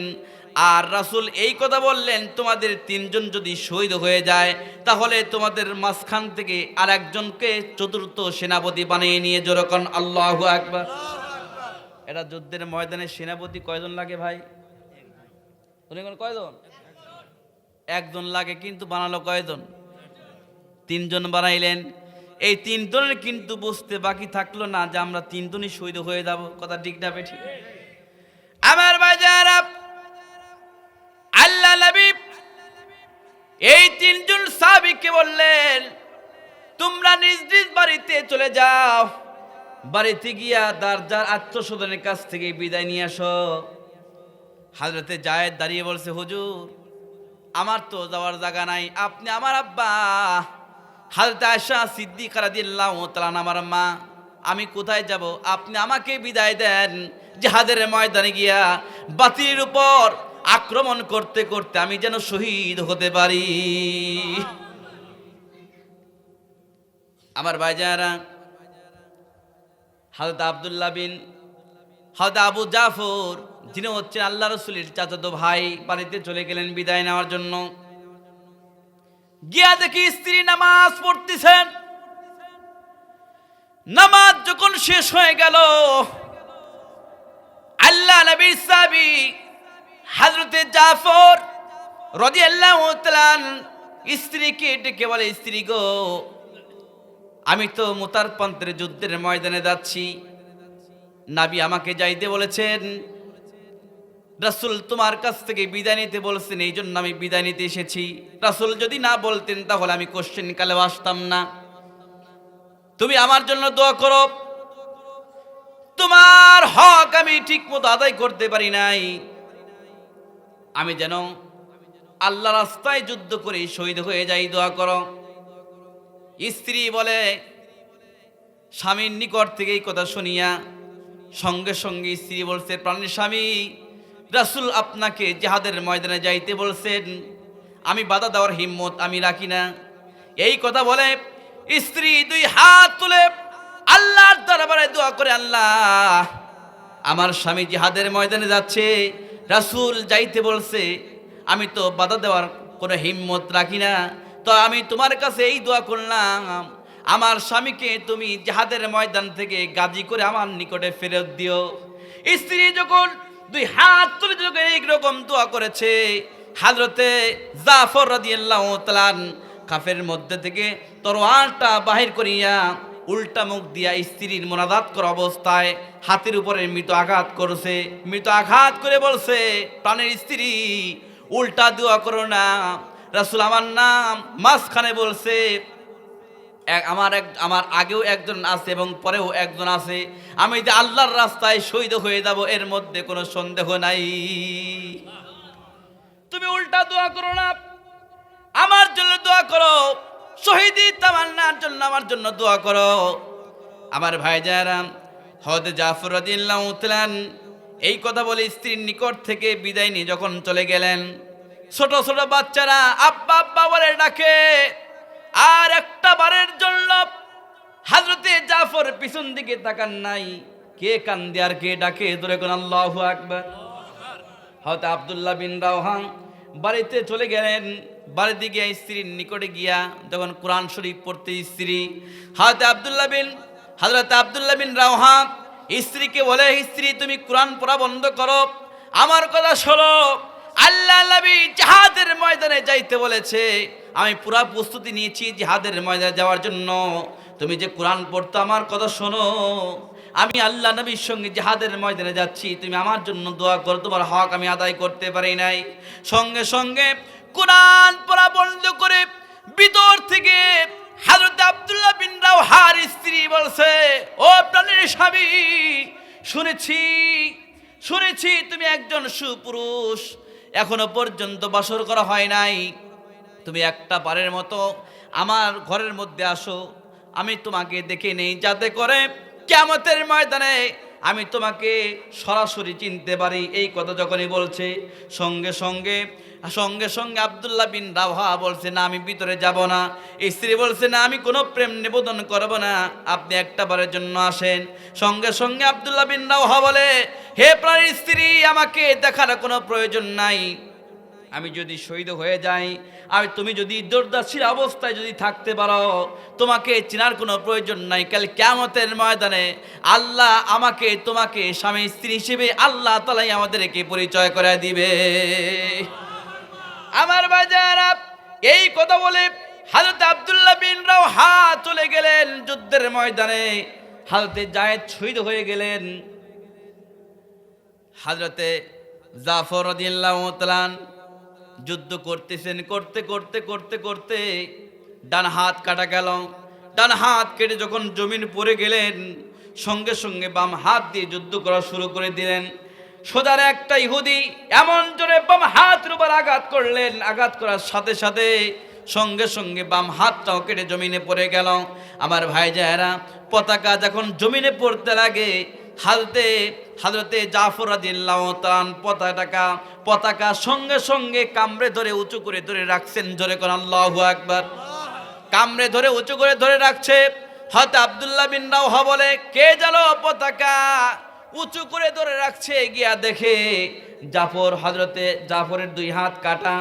আর রাসূল এই কথা বললেন, তোমাদের 3 জন যদি শহীদ হয়ে যায় তাহলে তোমাদের মাঝখান থেকে আরেকজনকে 4র্থ সেনাপতি বানিয়ে নিয়ে জোরকন আল্লাহু আকবার। এটা যুদ্ধের ময়দানে সেনাপতি কয়জন লাগে ভাই? কয়জন? 1 জন লাগে, কিন্তু বানালো কয়জন? 3 জন বানাইলেন। এই 3 জনের কিন্তু বুঝতে বাকি থাকলো না যে আমরা 3 জনই শহীদ হয়ে যাব। কথা ঠিক না বেঠিক? আমার ভাইজারা, আল্লাহ নবী এই 3 জন সাহাবীকে বললেন, তোমরা নিজ নিজ বাড়িতে চলে যাও, বাড়িতে গিয়া যার আত্মস্বজনের কাছ থেকে বিদায় নিয়ে আসো। হযরতে যায়েদ দাঁড়িয়ে বলছে, হুজুর, আমার তো যাওয়ার জায়গা নাই, আপনি আমার আব্বা। হযরত আয়েশা সিদ্দিকা রাদিয়াল্লাহু তাআলা আমার মা, আমি কোথায় যাব? আপনি আমাকে বিদায় দেন, জিহাদের ময়দানে গিয়া বাতিলের উপর আক্রমণ করতে করতে আমি যেন শহীদ হতে পারি। আমার ভাইজারা, হযরত আব্দুল্লাহ বিন হযরত আবু জাফর, যিনি হচ্ছেন আল্লাহ রাসূলের চাচাতো ভাই, বাড়িতে চলে গেলেন বিদায় নেওয়ার জন্য। গিয়া দেখি স্ত্রী নামাজ পড়তেছেন। নামাজ যখন শেষ হয়ে গেল, আল্লাহ নবীর সাহাবী হযরতে জাফর রাদিয়াল্লাহু তাআলা স্ত্রীকে ডেকে বলে, স্ত্রী গো, আমি তো মুতার প্রান্তের যুদ্ধের ময়দানে যাচ্ছি, নবী আমাকে যাইতে বলেছেন, রাসূল তোমার কাছ থেকে বিদায় নিতে বলছেন, এই জন্য আমি বিদায় নিতে এসেছি। রাসূল যদি না বলতেন তাহলে আমি কোশ্চেন কালে আসতাম না। তুমি আমার জন্য দোয়া করো, তোমার হক আমি ঠিক মতো আদায় করতে পারি নাই, আমি যেন আল্লাহ রাস্তায় যুদ্ধ করে শহীদ হয়ে যাই, দোয়া করো। স্ত্রী বলে, স্বামীর নিকট থেকে এই কথা শুনিয়া সঙ্গে সঙ্গে স্ত্রী বলছে, প্রাণের স্বামী, রাসূল আপনাকে জিহাদের ময়দানে যাইতে বলছেন, আমি বাধা দেওয়ার হিম্মত আমি রাখি না। এই কথা বলে স্ত্রী দুই হাত তুলে আল্লাহর দরবারে দোয়া করে, আল্লাহ, আমার স্বামী জিহাদের ময়দানে যাচ্ছে, রাসূল যাইতে বলছে, আমি তো বাধা দেওয়ার কোনো হিম্মত রাখি না, তো আমি তোমার কাছে এই দোয়া করলাম, আমার স্বামীকে তুমি জিহাদের ময়দান থেকে গাজী করে আমার নিকটে ফেরত দিও। স্ত্রী যখন দুই হাত তুলে যখন এইরকম দোয়া করেছে, হযরতে জাফর রাদিয়াল্লাহু তাআলা কাফের মধ্যে থেকে তরোয়ালটা বাহির করিয়া উল্টা মুখ দিয়া স্ত্রীর মোনাজাত করা অবস্থায় হাতের উপরে মৃত আঘাত করছে। মৃত আঘাত করে বলছে, প্রাণের স্ত্রী, উল্টা দোয়া করো না, রাসূল আমার নাম মাঝখানে বলছে, আমার আগেও একজন আছে এবং পরেও একজন আছে, আমি যে আল্লাহর রাস্তায় শহীদ হয়ে যাব এর মধ্যে কোনো সন্দেহ নাই, তুমি উল্টা দোয়া করো না, আমার জন্য দোয়া করো, শহীদি তামান্নার জন্য আমার জন্য দোয়া করো। আমার ভাইজারা, হযরত জাফর রাদিয়াল্লাহু তাআলা এই কথা বলে স্ত্রীর নিকট থেকে বিদায় নিয়ে যখন চলে গেলেন, ছোট ছোট বাচ্চারা আব্বা আব্বা বলে ডাকে, আর একটা বারের জন্য হযরতে জাফর পিছন দিকে তাকান নাই। কে কান্দে আর কে ডাকে, ধরে কোন আল্লাহু আকবার। হযরত আব্দুল্লাহ বিন রাওহা বাড়িতে চলে গেলেন, বাড়িতে গিয়ে স্ত্রীর নিকটে গিয়া যখন কোরআন শরীফ পড়তে স্ত্রী, হযরত আব্দুল্লাহ বিন রাওহা স্ত্রীকে বলে, স্ত্রী তুমি কোরআন পড়া বন্ধ করো, আমার কথা শোনো, আল্লাহ নবী জিহাদের ময়দানে যাইতে বলেছে, আমি পুরা প্রস্তুতি নিয়েছি জিহাদের ময়দানে যাওয়ার জন্য, তুমি যে কোরআন পড়তো আমার কথা শোনো, আমি আল্লাহ নবীর সঙ্গে জিহাদের ময়দানে যাচ্ছি, তুমি আমার জন্য দোয়া করো, তোমার হক আমি আদায় করতে পারি নাই। সঙ্গে সঙ্গে কোরআন পড়া বন্ধ করে ভিতর থেকে হযরত আব্দুল্লাহ বিন রাওহার স্ত্রী বলছে, ও প্রাণের স্বামী, শুনেছি তুমি একজন সুপুরুষ, এখনো পর্যন্ত বাসর করা হয় নাই, তুমি একটা বারের মতো আমার ঘরের মধ্যে আসো, আমি তোমাকে দেখে নেই, যাতে করে কিয়ামতের ময়দানে আমি তোমাকে সরাসরি চিনতে পারি। এই কথা যখনই বলছে, সঙ্গে সঙ্গে আব্দুল্লাহ বিন রাওহা বলছে, না আমি ভিতরে যাব না। স্ত্রী বলছে, না আমি কোনো প্রেম নিবেদন করব না, আপনি একটা বারের জন্য আসেন। সঙ্গে সঙ্গে আব্দুল্লাহ বিন রাওহা বলে, হে প্রাণের স্ত্রী, আমাকে দেখার কোনো প্রয়োজন নাই, আমি যদি শহীদ হয়ে যাই, আর তুমি যদি দুর্দশার অবস্থায় যদি থাকতে পারো, তোমাকে চেনার কোনো প্রয়োজন নাই, কাল কিয়ামতের ময়দানে আল্লাহ আমাকে তোমাকে স্বামী স্ত্রী হিসেবে আল্লাহ তাআলাই আমাদেরকে পরিচয় করে দিবে। আমার বাজারা, এই কথা বলে হযরত আব্দুল্লাহ বিন রাওহা চলে গেলেন যুদ্ধের ময়দানে, হযরতে যায়েদ শহীদ হয়ে গেলেন। হযরতে জাফর রাদিয়াল্লাহু তাআলা যুদ্ধ করতেছেন, করতে ডান হাত কাটা গেল। ডান হাত কেটে যখন জমিন পড়ে গেলেন, সঙ্গে সঙ্গে বাম হাত দিয়ে যুদ্ধ করা শুরু করে দিলেন। সোজার একটা ইহুদি এমন জোরে বাম হাতের উপর আঘাত করলেন, আঘাত করার সাথে সাথে সঙ্গে সঙ্গে বাম হাতটাও কেটে জমিনে পড়ে গেল। আমার ভাইজায়েরা, পতাকা যখন জমিনে পড়তে লাগে, হযরতে জাফর রাদিয়াল্লাহু তাআলা পতাকা সঙ্গে সঙ্গে কামড়ে ধরে উঁচু করে ধরে রাখছেন, জোরে কোন আল্লাহু আকবার। কামড়ে ধরে উঁচু করে ধরে রাখছে। হযরত আব্দুল্লাহ বিন রাওহা বলে, কে জানো পতাকা উঁচু করে ধরে রাখছে, গিয়া দেখে হযরতে জাফরের দুই হাত কাটা,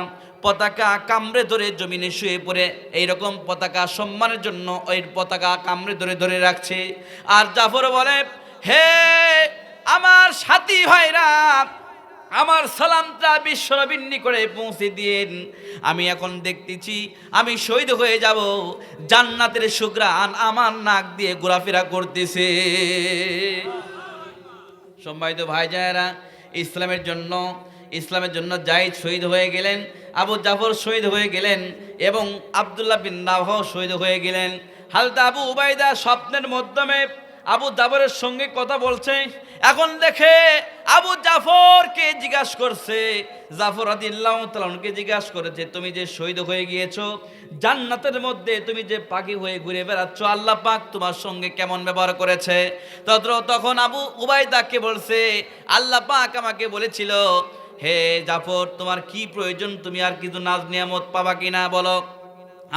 পতাকা কামড়ে ধরে জমিনে শুয়ে পড়ে, এইরকম পতাকা সম্মানের জন্য ওই পতাকা কামড়ে ধরে রাখছে। আর জাফর বলে, হে আমার সাথী ভাইরা, আমার সালামটা বিশ্বনবীর নিকটে পৌঁছে দিয়েন, আমি এখন দেখতেছি আমি শহীদ হয়ে যাব, জান্নাতের সুঘ্রাণ আমার নাক দিয়ে ঘোরাফেরা করতেছে। সম্মানিত ভাইজানেরা, ইসলামের জন্য যায়েদ শহীদ হয়ে গেলেন, আবু জাফর শহীদ হয়ে গেলেন এবং আব্দুল্লাহ বিন রাওহা শহীদ হয়ে গেলেন। হযরত আবু উবাইদা স্বপ্নের মাধ্যমে আবু জাফরের সঙ্গে কথা বলছে। এখন দেখে আবু জাফরকে জিজ্ঞাসা করছে, জাফর রাদিয়াল্লাহু তাআলা আনহুকে জিজ্ঞাসা করেছে, তুমি যে শহীদ হয়ে গিয়েছো, জান্নাতের মধ্যে তুমি যে পাখি হয়ে ঘুরে বেড়াচ্ছ, আল্লাহ পাক তোমার সঙ্গে কেমন ব্যবহার করেছে? তখন আবু উবাইদাকে বলছে, আল্লাহ পাক আমাকে বলেছিল, হে জাফর, তোমার কি প্রয়োজন? তুমি আর কিছু নাজ নিয়ামত পাবা কিনা বলো,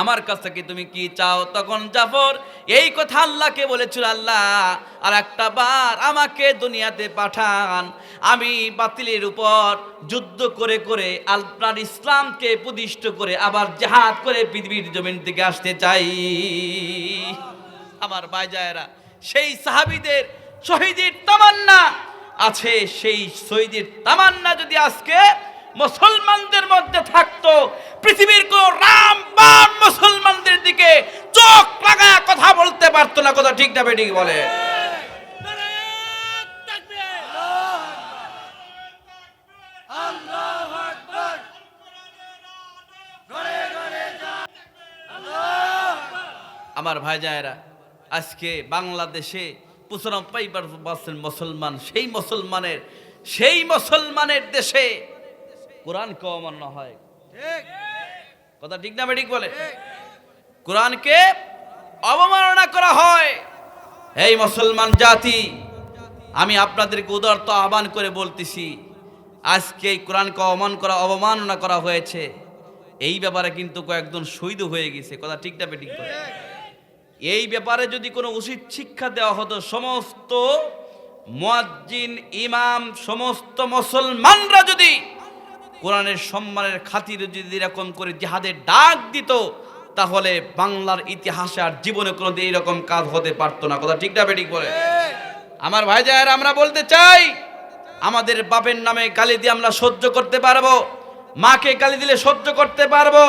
আমার কাছ থেকে তুমি কি চাও? তখন জাফর এই কথা আল্লাহকে বলেছিল, আল্লাহ আর একটা বার আমাকে দুনিয়াতে পাঠান, আমি বাতিলের উপর যুদ্ধ করে করে আপনার ইসলামকে প্রতিষ্ঠিত করে আবার জিহাদ করে পৃথিবীর জমিন থেকে আসতে চাই। আমার ভাইজায়েরা, সেই সাহাবীদের শহীদের তামান্না আছে, সেই শহীদের তামান্না যদি আজকে মুসলমানদের মধ্যে থাকতো, পৃথিবীর কোন রামবান মুসলমানদের দিকে চোখ লাগায় কথা বলতে পারতো না। কথা ঠিক না বেঠিক বলে? আমার ভাইজায়েরা, আজকে বাংলাদেশে 95% মুসলমান, সেই মুসলমানের দেশে কোরআনকে অমান্য হয়। কথা ঠিক না বেঠিক বলে? কোরআনকে অবমাননা করা হয়। এই মুসলমান জাতি, আমি আপনাদেরকে উদারত আহ্বান করে বলতেছি, আজকে এই কোরআনকে অবমাননা করা হয়েছে, এই ব্যাপারে কিন্তু কয়েকজন শহীদ হয়ে গেছে। কথা ঠিক না বেঠিক বলে? এই ব্যাপারে যদি কোনো উচিত শিক্ষা দেওয়া হতো, সমস্ত মুয়াজ্জিন, ইমাম, সমস্ত মুসলমানরা যদি কোরআনের সম্মানের খাতিরে যদি এরকম করে জিহাদের ডাক দিত, তাহলে বাংলার ইতিহাসে আর জীবনে কোনোদিন এরকম কাজ হতে পারতো না। কথা ঠিক না বেঠিক বলে? আমার ভাইজায়েরা, আমরা বলতে চাই, আমাদের বাপের নামে গালি দিয়ে আমরা সহ্য করতে পারবো, মাকে গালি দিলে সহ্য করতে পারবো,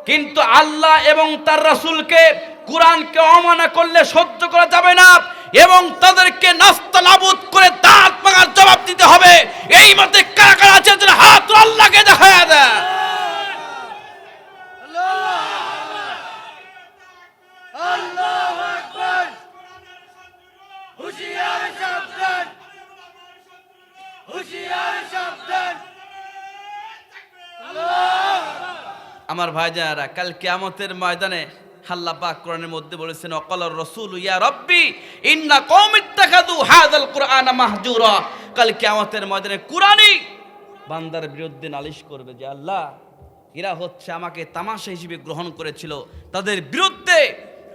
কিন্তু আল্লাহ এবং তার রাসূলকে, কোরআনকে অমানা করলে সহ্য করা যাবে না, এবং তাদেরকে নাস্তানাবুদ করে দাঁত ভাঙার জবাব দিতে হবে। এই মতে কারা কারা আছে যারা হাত আল্লাহকে দেখায় দেয়? আল্লাহু আকবার! হুঁশিয়ার সাবধান! হুঁশিয়ার সাবধান! আমার ভাইজানেরা, কাল কিয়ামতের ময়দানে আল্লাহ পাক কোরআনের মধ্যে বলেছেন, ওয়াকালার রাসূল ইয়া রাব্বি ইন্না কওমি ইত্তাখাযু হাযাল কুরআনা মাহজুরা। কাল কিয়ামতের ময়দানে কুরআনই বান্দার বিরুদ্ধে নালিশ করবে যে, আল্লাহ, এরা হচ্ছে আমাকে তামাশা হিসেবে গ্রহণ করেছিল, তাদের বিরুদ্ধে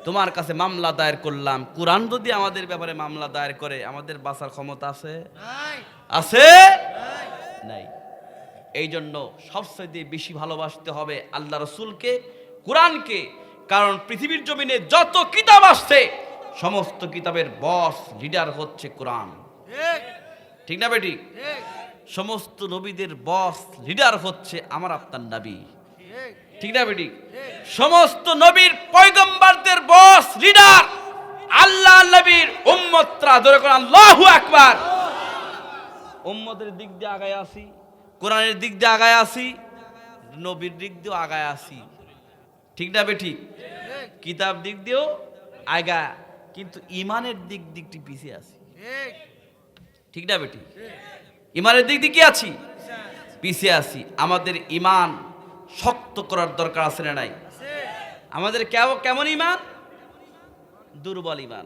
তোমার কাছে মামলা দায়ের করলাম। কোরআন যদি আমাদের ব্যাপারে মামলা দায়ের করে, আমাদের বাঁচার ক্ষমতা আছে? আছে? নাই। এই জন্য সবচেয়ে বেশি ভালোবাসতে হবে আল্লাহ রাসূলকে, কোরআনকে। কারণ পৃথিবীর জমিনে যত কিতাব আসছে, সমস্ত কিতাবের বস, লিডার হচ্ছে কোরআন। ঠিক না বেটি? সমস্ত নবীদের বস, লিডার হচ্ছে আমার আপনার নবী। ঠিক না বেটি? সমস্ত নবীর পয়গম্বরদের বস, লিডার আল্লাহ নবীর উম্মতরা। ধরে কোন আল্লাহু আকবার! উম্মতের দিক দিয়ে আগায় আসি, কোরআনের দিক দিয়ে আগায় আসি, নবীর দিক দিয়েও আগায় আসি। ঠিক না বেঠিক? কিতাব দিক দিয়েও আগা, কিন্তু ইমানের দিকটি পিছিয়ে আছি। ঠিক না বেঠিক? ইমানের দিক দিয়ে কি আছি? পিছিয়ে আছি। আমাদের ইমান শক্ত করার দরকার আছে না নাই? আমাদের কেমন ইমান? দুর্বল ইমান।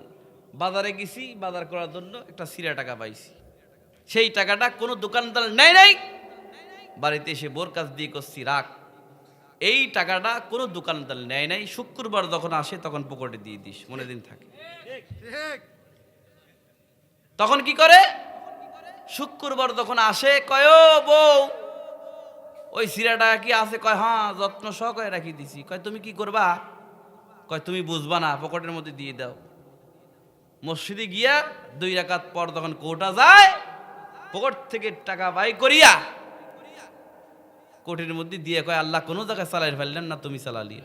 বাজারে গেছি, বাজার করার জন্য একটা সিরা টাকা পাইছি, সেই টাকাটা কোনো দোকানদার নেয় নাই, বাড়িতে এসে বোর কাছ দিয়ে করছি রাখ। এই টাকাটা কোনো দোকানদার নেয় নাই, শুক্রবার যখন আসে তখন পকেটে দিয়ে দিস, মনে দিন থাকে। তখন কি করে? শুক্রবার যখন আসে কয়, ও বউ, ওই সিরাটা কি আছে? কয়, হ্যাঁ, যত্ন সহকারে রাখি দিছি। কয়, তুমি কি করবা? কয়, তুমি বুঝবা না, পকেটের মধ্যে দিয়ে দাও। মসজিদে গিয়া 2 রাকাত পর যখন কোটা যায়, পকেট থেকে টাকা বাই করিয়া কোটের মধ্যে দিয়ে কয়, আল্লাহ কোনো জায়গায় চালাই ফেললেন না, তুমি চালালি।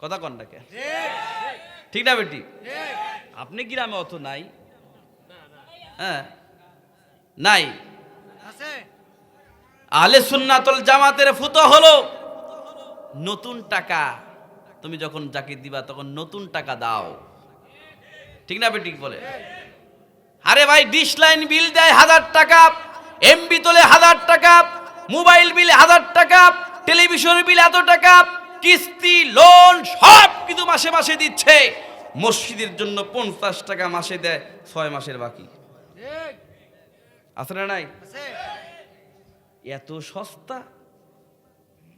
কথা কন ডাকে? ঠিক না বেটি? আপনি গ্রামে অত নাই? হ্যাঁ, নাই। আহলে সুন্নাতুল জামাতের ফুতো হলো নতুন টাকা তুমি যখন যাকে দিবা তখন নতুন টাকা দাও। ঠিক না বেঠিক বলে? আরে ভাই ডিশ লাইন বিল দেয় 1000 টাকা, এমবি তোলে 1000 টাকা, মোবাইল বিল 1000 টাকা, টেলিভিশন বিল এত টাকা, কিস্তি লোন সব কিছু মাসে মাসে দিচ্ছে। মসজিদের জন্য 50 টাকা মাসে দেয়, 6 মাসের বাকি। ঠিক আছে না নাই? আছে। এত সস্তা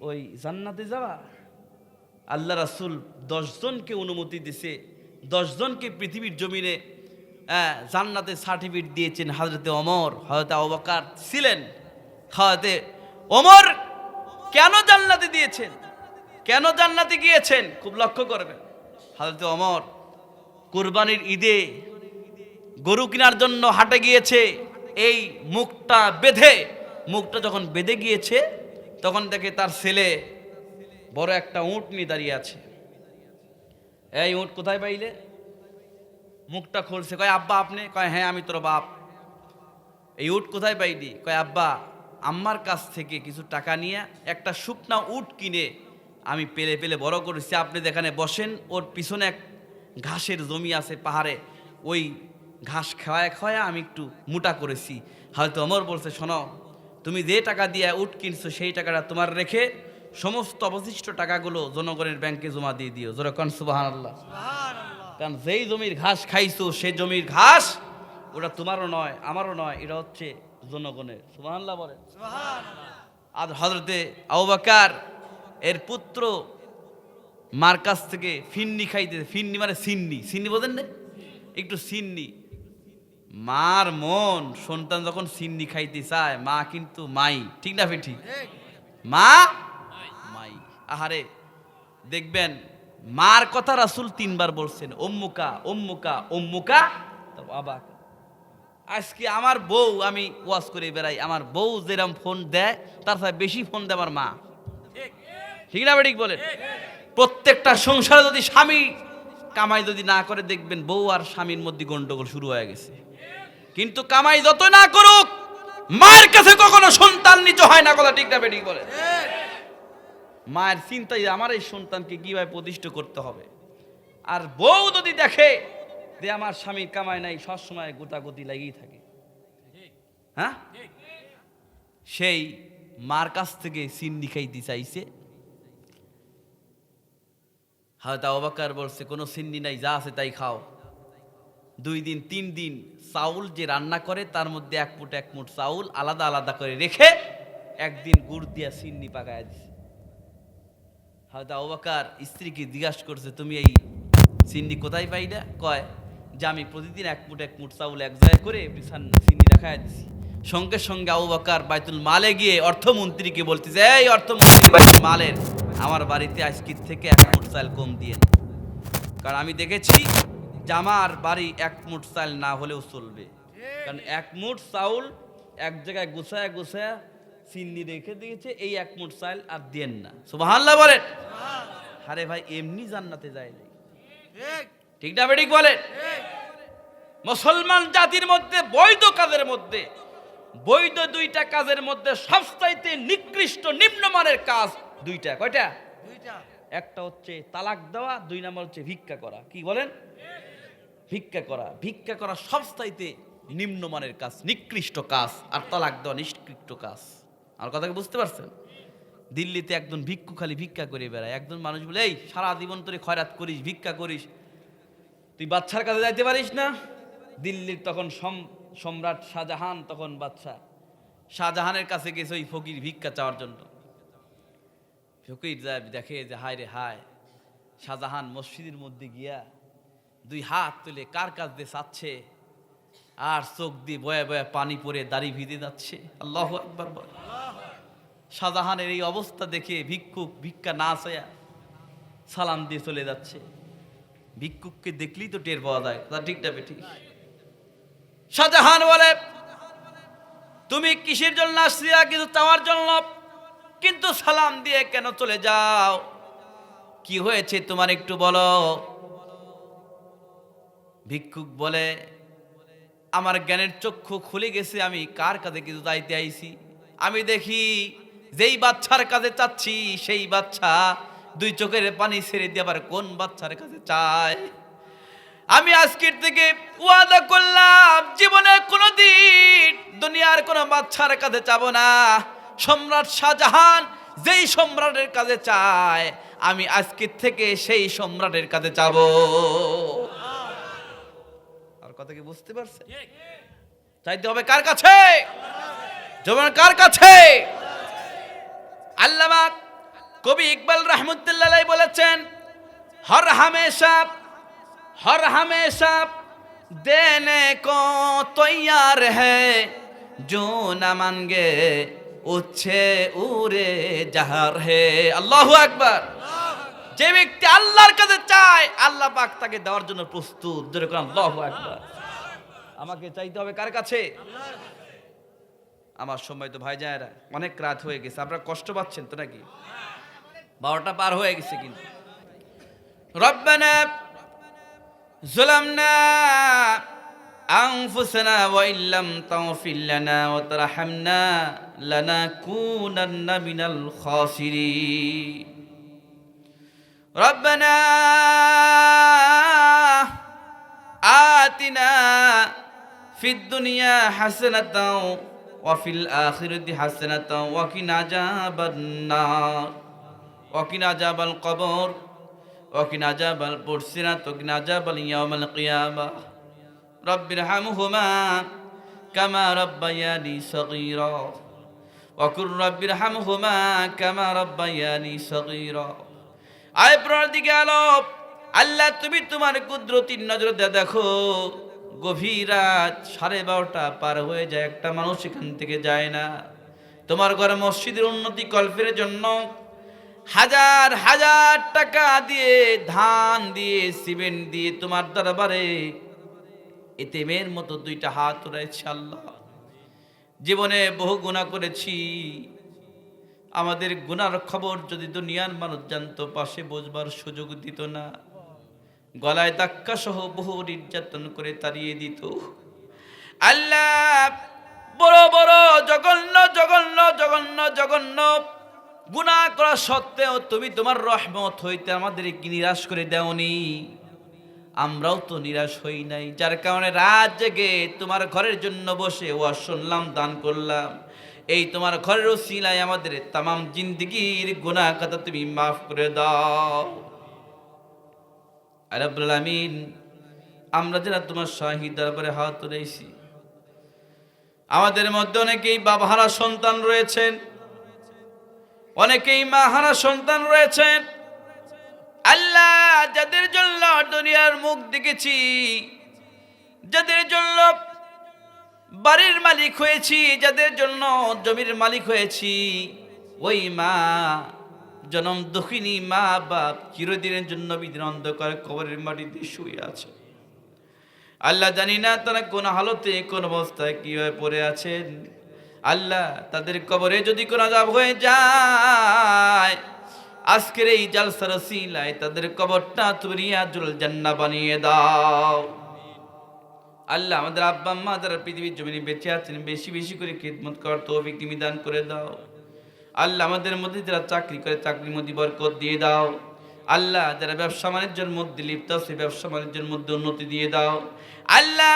ওই জান্নাতে যাওয়া? আল্লাহ রাসূল 10 জনকে অনুমতি দিছে, 10 জনকে পৃথিবীর জমিনে জান্নাতে সার্টিফিকেট দিয়েছেন। হযরতে ওমর, হযরতে আবু বকর ছিলেন। হযরতে ওমর কেন জান্নাতে দিয়েছেন, কেন জান্নাতে গিয়েছেন খুব লক্ষ্য করবেন। হযরতে ওমর কুরবানির ঈদে গরু কেনার জন্য হাটে গিয়েছে। এই মুখটা যখন বেঁধে গিয়েছে তখন দেখে তার ছেলে বড় একটা উট নিয়ে দাঁড়িয়ে আছে। এই উট কোথায় পাইলে? মুখটা খুলছে, কয় আব্বা আপনি? কয় হ্যাঁ আমি তোর বাপ। এই উট কোথায় পাইলি? কয় আব্বা আম্মার কাছ থেকে কিছু টাকা নিয়ে একটা শুকনা উট কিনে আমি পেলে পেলে বড় করেছি। আপনি যেখানে বসেন ওর পিছনে এক ঘাসের জমি আছে পাহাড়ে, ওই ঘাস খাওয়ায় খাওয়ায় আমি একটু মোটা করেছি। হয়তো ওমর বলছে, শোনো, তুমি যে টাকা দিয়ে উট কিনছো সেই টাকাটা তোমার রেখে সমস্ত অবশিষ্ট টাকাগুলো জনগণের ব্যাংকে জমা দিয়ে দিও। জোরে কোন সুবহানাল্লাহ। সুবহানাল্লাহ। কারণ যেই জমির ঘাস খাইছো সেই জমির ঘাস ওটা তোমারও নয় আমারও নয়, এটা হচ্ছে জনগণের। সুবহানাল্লাহ বলে। সুবহানাল্লাহ। আর হযরতে আবু বকর এর পুত্র মার কাছ থেকে ফিন্নি খাইতে, ফিন্নি মানে সিন্নি, সিন্নি বোঝেন না? একটু সিন্নি। মার মন, সন্তান যখন সিন্নি খাইতে চায় মা কিন্তু মাই। ঠিক না বেঠি? ঠিক মা মাই। আহারে দেখবেন মার কথা রাসূল 3 বার বলছেন, উম্মুকা উম্মুকা উম্মুকা বাবা। আজকে আমার বউ, আমি ওয়াজ করে বেড়াই, আমার বউ যেরকম ফোন দেয় তার সাথে বেশি ফোন দেয় আমার মা। ঠিক ঠিক না বেঠিক বলেন? প্রত্যেকটা সংসারে যদি স্বামী কামাই যদি না করে দেখবেন বউ আর স্বামীর মধ্যে গন্ডগোল শুরু হয়ে গেছে। কিন্তু কামাই যত না করুক মায়ের কাছে কখনো সন্তান নিচু হয় না। কথা ঠিক না বেঠিক বলে? ঠিক মায়ের চিন্তাই আমার এই সন্তানকে কিভাবে প্রতিষ্ঠা করতে হবে। আর বউ যদি দেখে যে আমার স্বামীর কামাই নাই, সবসময় গোতাগতি লাগেই থাকে, হ্যাঁ, সেই মার কাছ থেকে সিন্নি খাইতে চাইছে। হয়তো আবু বকর বলছে কোনো সিন্নি নাই, যা আছে তাই খাও। 2 দিন 3 দিন চাউল যে রান্না করে তার মধ্যে এক মুঠ চাউল আলাদা আলাদা করে রেখে একদিন গুড় দিয়া সিন্নি পাকায় দিছে। হয়তো আবু বকর স্ত্রীকে জিজ্ঞাসা করছে, তুমি এই সিন্নি কোথায় পাইলা? কয় যে আমি প্রতিদিন এক মুঠ চাউল এক জায়গায় করে সিন্নি রাখায় দিছি। সঙ্গে সঙ্গে আবু বকর বাইতুল মালে গিয়ে অর্থমন্ত্রীকে বলতেছে, এই অর্থমন্ত্রী, বাইতুল মালের আমার বাড়িতে আজকের থেকে 1 মুঠ চাল কম দিয়েন। কারণ আমি দেখেছি যে আমার বাড়ি 1 মুঠ চাল না হলেও চলবে। কারণ 1 মুঠ চাউল এক জায়গায় গুছায় গুছায় সিন্নি রেখে দিয়েছে, এই 1 মুঠ চাল আর দেন না। সুবহানাল্লাহ বলেন। আরে ভাই এমনি জান্নাতে যায় নাই। ঠিক ঠিক না বেঠিক বলেন? ঠিক মুসলমান জাতির মধ্যে বৈধ কাজের মধ্যে, বৈধ 2টা কাজের মধ্যে সবচাইতে নিকৃষ্ট নিম্নমানের কাজ 2টা। কয়টা? 2টা। একটা হচ্ছে তালাক দেওয়া, 2 নম্বর হচ্ছে ভিক্ষা করা। কি বলেন? ভিক্ষা করা। ভিক্ষা করা সবচাইতে নিম্নমানের কাজ, নিকৃষ্ট কাজ। আর তালাক দেওয়া নিকৃষ্ট কাজ। আমার কথা কি বুঝতে পারছেন? দিল্লিতে একজন ভিক্ষু খালি ভিক্ষা করে বেড়ায়। একজন মানুষ বলে, এই সারা জীবন তোরে খয়রাত করিস, ভিক্ষা করিস, তুই বাচ্চার কাছে যাইতে পারিস না? দিল্লির তখন সম্রাট শাহজাহান, তখন বাদশা শাহজাহানের কাছে গেছে ওই ফকির ভিক্ষা চাওয়ার জন্য। ফকির যায় দেখে যে হায় রে হায়, শাহজাহান মসজিদের মধ্যে গিয়া 2 হাত তুলে কার কাছ দিয়ে চাচ্ছে, আর চোখ দিয়ে বয়ে বয়ে পানি পড়ে দাড়ি ভিজে যাচ্ছে। আল্লাহু আকবার বল। শাহজাহানের এই অবস্থা দেখে ভিক্ষুক ভিক্ষা না চায়া সালাম দিয়ে চলে যাচ্ছে। ভিক্ষুককে দেখলেই তো টের পাওয়া যায়, তা ঠিক না বেঠিক? শাহজাহান বলে, তুমি কিসের জন্য আসছিলা? কিছু চাওয়ার জন্য, কিন্তু সালাম দিয়ে কেন চলে যাও? কি হয়েছে তোমার একটু বলো। ভিক্ষুক বলে, আমার জ্ঞানের চক্ষু খুলে গেছে, আমি কার কাছে কিছু চাইতে আইছি। আমি দেখি যেই বাচ্চার কাছে চাচ্ছি সেই বাচ্চা দুই চোখের পানি ছেড়ে দিয়ে আবার কোন বাচ্চার কাছে চায়? আমি আজকের থেকে ওয়াদা করলাম জীবনে কোনোদিন দুনিয়ার কোনো বাচ্চার কাছে চাবো না। সম্রাট শাহজাহান যেই সম্রাটের কাছে চায়, আমি আজকের থেকে সেই সম্রাটের কাছে চাবো। আর কথা কি বুঝতে পারছেন? চাইতে হবে কার কাছে? জীবন কার কাছে? আল্লামা কবি ইকবাল রহমতুল্লাহ আলাইহি বলেছেন, हर हमेशा देने को तैयार है, जो न मांगे उच्छे उरे जहर है। আল্লাহু আকবার। যে ব্যক্তি আল্লাহর কাছে চায়, আল্লাহ পাক তাকে দেওয়ার জন্য প্রস্তুত। জোরে করে আল্লাহু আকবার। আমাকে চাইতে হবে কার কাছে? আমার সময় তো ভাই জানেরা অনেক রাত হয়ে গেছে, আপনারা কষ্ট পাচ্ছেন তো নাকি? 12টা পার হয়ে গেছে কিন্তু। রব্বানা ظلمنا أنفسنا وإن لم تغفر لنا وترحمنا لنكونن من الخاسرين ربنا آتنا في الدنيا حسنة وفي الآخرة حسنة وقنا عذاب النار وقنا عذاب القبر وقنا عذاب البرسنة وقنا عذاب يوم القيامة رب ارحمهما كما ربياني صغيرا وقل رب ارحمهما كما ربياني صغيرا আয় প্রাণ দিকে আলো। আল্লাহ তুমি তোমার কুদরতির নজর দিয়ে দেখো, গভীর রাত 12:30 পার হয়ে যায়, একটা মানুষ এখান থেকে যায় না। তোমার ঘরে মসজিদের উন্নতি কল্পের জন্য হাজার হাজার টাকা দিয়ে, ধান দিয়ে, সিমেন্ট দিয়ে তোমার দরবারে এতিমের মতো 2টা হাত উঠাইছি আল্লাহ। জীবনে বহু গুনাহ করেছি, আমাদের গুনার খবর যদি দুনিয়ার মানুষ জানতো, পাশে বসবার সুযোগ দিত না, গলায় ধাক্কা সহ বহু নির্যাতন করে তাড়িয়ে দিত। আল্লাহ বড় বড় জঘন্য জঘন্য জঘন্য জঘন্য গুনাহ করা সত্ত্বেও তুমি তোমার রহমত হইতে আমাদেরকে নিরাশ করে দেওনি। আমরাও তো নিরাশ হই নাই, যার কারণে রাত জেগে তোমার ঘরের জন্য বসে ওয়াজ শুনলাম, দান করলাম। এই তোমার ঘরের ওসিলায় আমাদের তামাম জিন্দেগির গুনাহ কথা তুমি মাফ করে দাও। আর রব্বুল আমিন, আমরা যারা তোমার শাহী দরবারে হাত তুলেছি, আমাদের মধ্যে অনেকেই বাবাহারা সন্তান রয়েছেন, অনেকেই মাহারা সন্তান রয়েছেন। আল্লাহ যাদের জন্য দুনিয়ার মুখ দেখেছি, যাদের জন্য বাড়ির মালিক হয়েছি, যাদের জন্য জমির মালিক হয়েছি, ওই মা জনম দুঃখিনী মা বাপ চিরদিনের জন্য বিদিন অন্ধকার কবরের মাটিতে শুয়ে আছে। আল্লাহ জানি না তারা কোন হালতে, কোন অবস্থায় কিভাবে পড়ে আছেন। আল্লাহ তাদের কবরে যদি কোন আযাব হয়ে যায়, আজকের এই জালসার ওসিলায় তাদের কবরটা তুমি রিয়াজুল জান্নাহ বানিয়ে দাও। আল্লাহ আমাদের আব্বা আম্মা যারা পৃথিবীর জমিনে বেঁচে আছেন, বেশি বেশি করে খিদমত করার তৌফিক তুমি দান করে দাও। আল্লাহ আমাদের মধ্যে যারা চাকরি করে, চাকরির মধ্যে বরকত দিয়ে দাও। আল্লাহ যারা ব্যবসা বাণিজ্যের মধ্যে লিপ্ত আছে, ব্যবসা বাণিজ্যের মধ্যে উন্নতি দিয়ে দাও। আল্লাহ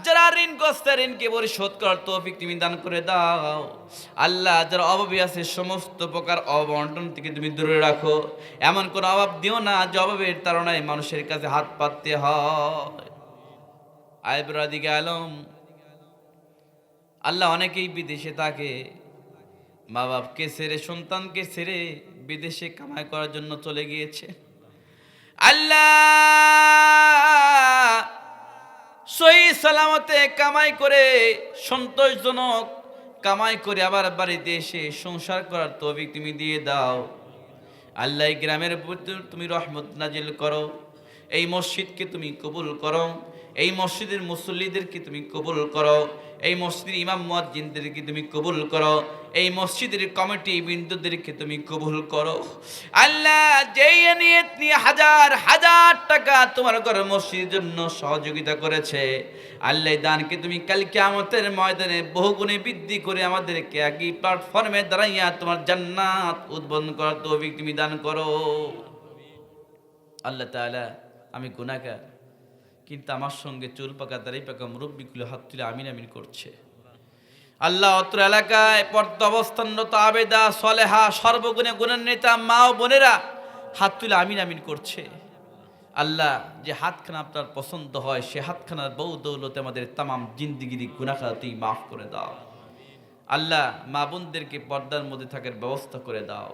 যারা ঋণগ্রস্ত, ঋণকে পরিশোধ করার তৌফিক তুমি দান করে দাও। আল্লাহ যারা অভাবী আছে, সমস্ত প্রকার অবন্টন থেকে তুমি দূরে রাখো। এমন কোন অভাব দিও না যে অভাবের তাড়নায় মানুষের কাছে হাত পাততে হয়। আয় ব্রাদিকে আলম, আল্লাহ অনেকেই বিদেশে থাকে, মা বাপকে ছেড়ে, সন্তানকে ছেড়ে বিদেশে কামাই করার জন্য চলে গিয়েছে। আল্লাহ সহি সালামতে কামাই করে, সন্তোষজনক কামাই করে আবার বাড়িতে এসে সংসার করার তৌফিক তুমি দিয়ে দাও। আল্লাহ এই গ্রামের প্রতি তুমি রহমত নাজিল করো, এই মসজিদকে তুমি কবুল করো, এই মসজিদের মুসল্লিদেরকে তুমি কবুল করো, এই মসজিদের ইমাম মুয়াজ্জিনদেরকে তুমি কবুল করো, এই মসজিদের কমিটি বৃন্দদেরকে তুমি কবুল করো। আল্লাহ, যেই নিয়ত নিয়ে হাজার হাজার টাকা তোমার ঘর মসজিদের জন্য সহযোগিতা করেছে, আল্লাহ দানকে তুমি কাল কিয়ামতের ময়দানে বহুগুণে বৃদ্ধি করে আমাদেরকে একই প্ল্যাটফর্মে দাঁড়াইয়া তোমার জান্নাত উদ্বোধন করার তৌফিক তুমি দান করো। আল্লাহ তাআলা, আমি গুনাহগার, কিন্তু আমার সঙ্গে চুল পাকা দাড়ি পাকা মুরব্বীগুলো হাত তুলে আমিন আমিন করছে। আল্লাহ, অত্র এলাকায় পর্দা অবস্থানরত আবেদা সলেহা সর্বগুণে গুণান্বিতা মা ও বোনেরা হাত তুলে আমিন আমিন করছে। আল্লাহ, যে হাতখানা আপনার পছন্দ হয় সে হাতখানার বউ দৌলতে আমাদের তামাম জিন্দিগির গুনাহখানা তুমি মাফ করে দাও। আল্লাহ, মা বোনদেরকে পর্দার মধ্যে থাকার ব্যবস্থা করে দাও।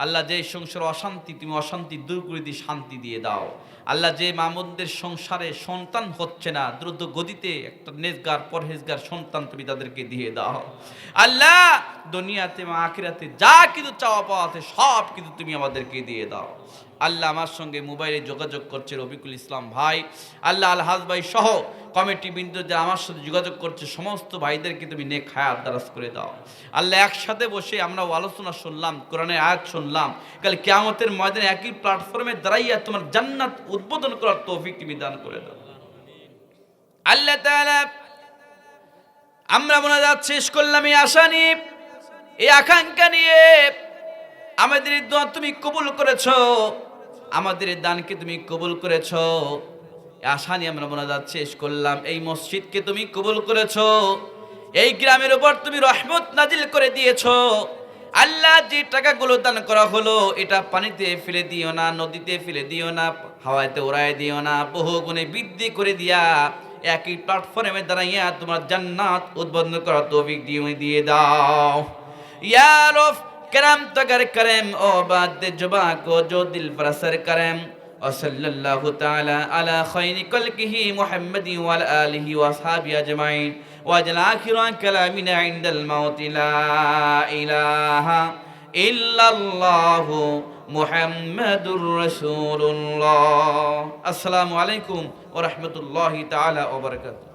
আল্লাহ, যে সংসার অশান্তি তুমি অশান্তি দূর করে দিয়ে শান্তি দিয়ে দাও। আল্লাহ, যে মা বোনদের সংসারে সন্তান হচ্ছে না, দ্রুত গতিতে একটা নেজগার পরহেজগার সন্তান তুমি তাদেরকে দিয়ে দাও। আল্লাহ, দুনিয়াতে মা আখিরাতে যা কিছু চাওয়া পাওয়া আছে সব কিছু তুমি আমাদেরকে দিয়ে দাও। আল্লাহ, আমার সঙ্গে মোবাইলে যোগাযোগ করছে রফিকুল ইসলাম ভাই, আল্লাহ আলহাজ ভাই সহ কমিটি বৃন্দ যারা আমার সাথে যোগাযোগ করছে সমস্ত ভাইদেরকে তুমি নেক হায়াত দারাজ করে দাও। আল্লাহ, একসাথে বসে আমরা আলোচনা শুনলাম, কোরআনের আয়াত শুনলাম, কাল কিয়ামতের ময়দানে একই প্ল্যাটফর্মে দাঁড়াইয়া তোমার জান্নাত উদ্বোধন করার তৌফিক তুমি দান করে দাও। আল্লাহ তাআলা, আমরা মোনাজাত শেষ করলাম এই আশা নিয়ে, এই আকাঙ্ক্ষা নিয়ে, আমাদের দোয়া তুমি কবুল করেছো, আমাদের দানকে তুমি কবুল করেছো, আশা নিয়ে আমরা মোনাজাত শেষ করলাম। এই মসজিদকে তুমি কবুল করেছো, এই গ্রামের উপর তুমি রহমত নাজিল করে দিয়েছো। আল্লাহ, যে টাকাগুলো দান করা হলো এটা পানিতে ফেলে দিও না, নদীতে ফেলে দিও না, হাওয়াতে উড়ায় দিও না, বহু গুণে বৃদ্ধি করে দিয়া একই প্ল্যাটফর্মে দাঁড়াইয়া তোমার জান্নাত উদ্বোধন করার তৌফিক দিয়ে দাও। ইয়া রব کرم تگر کرم او باد جبا کو جو دل پر اثر کرم وصلی اللہ تعالی علی خیر خلقہ محمد وعلى آلہ واصحابہ اجمعین واجعل آخر کلامنا عند الموت لا الہ الا اللہ محمد رسول اللہ۔ السلام علیکم ورحمۃ اللہ تعالی وبرکاتہ۔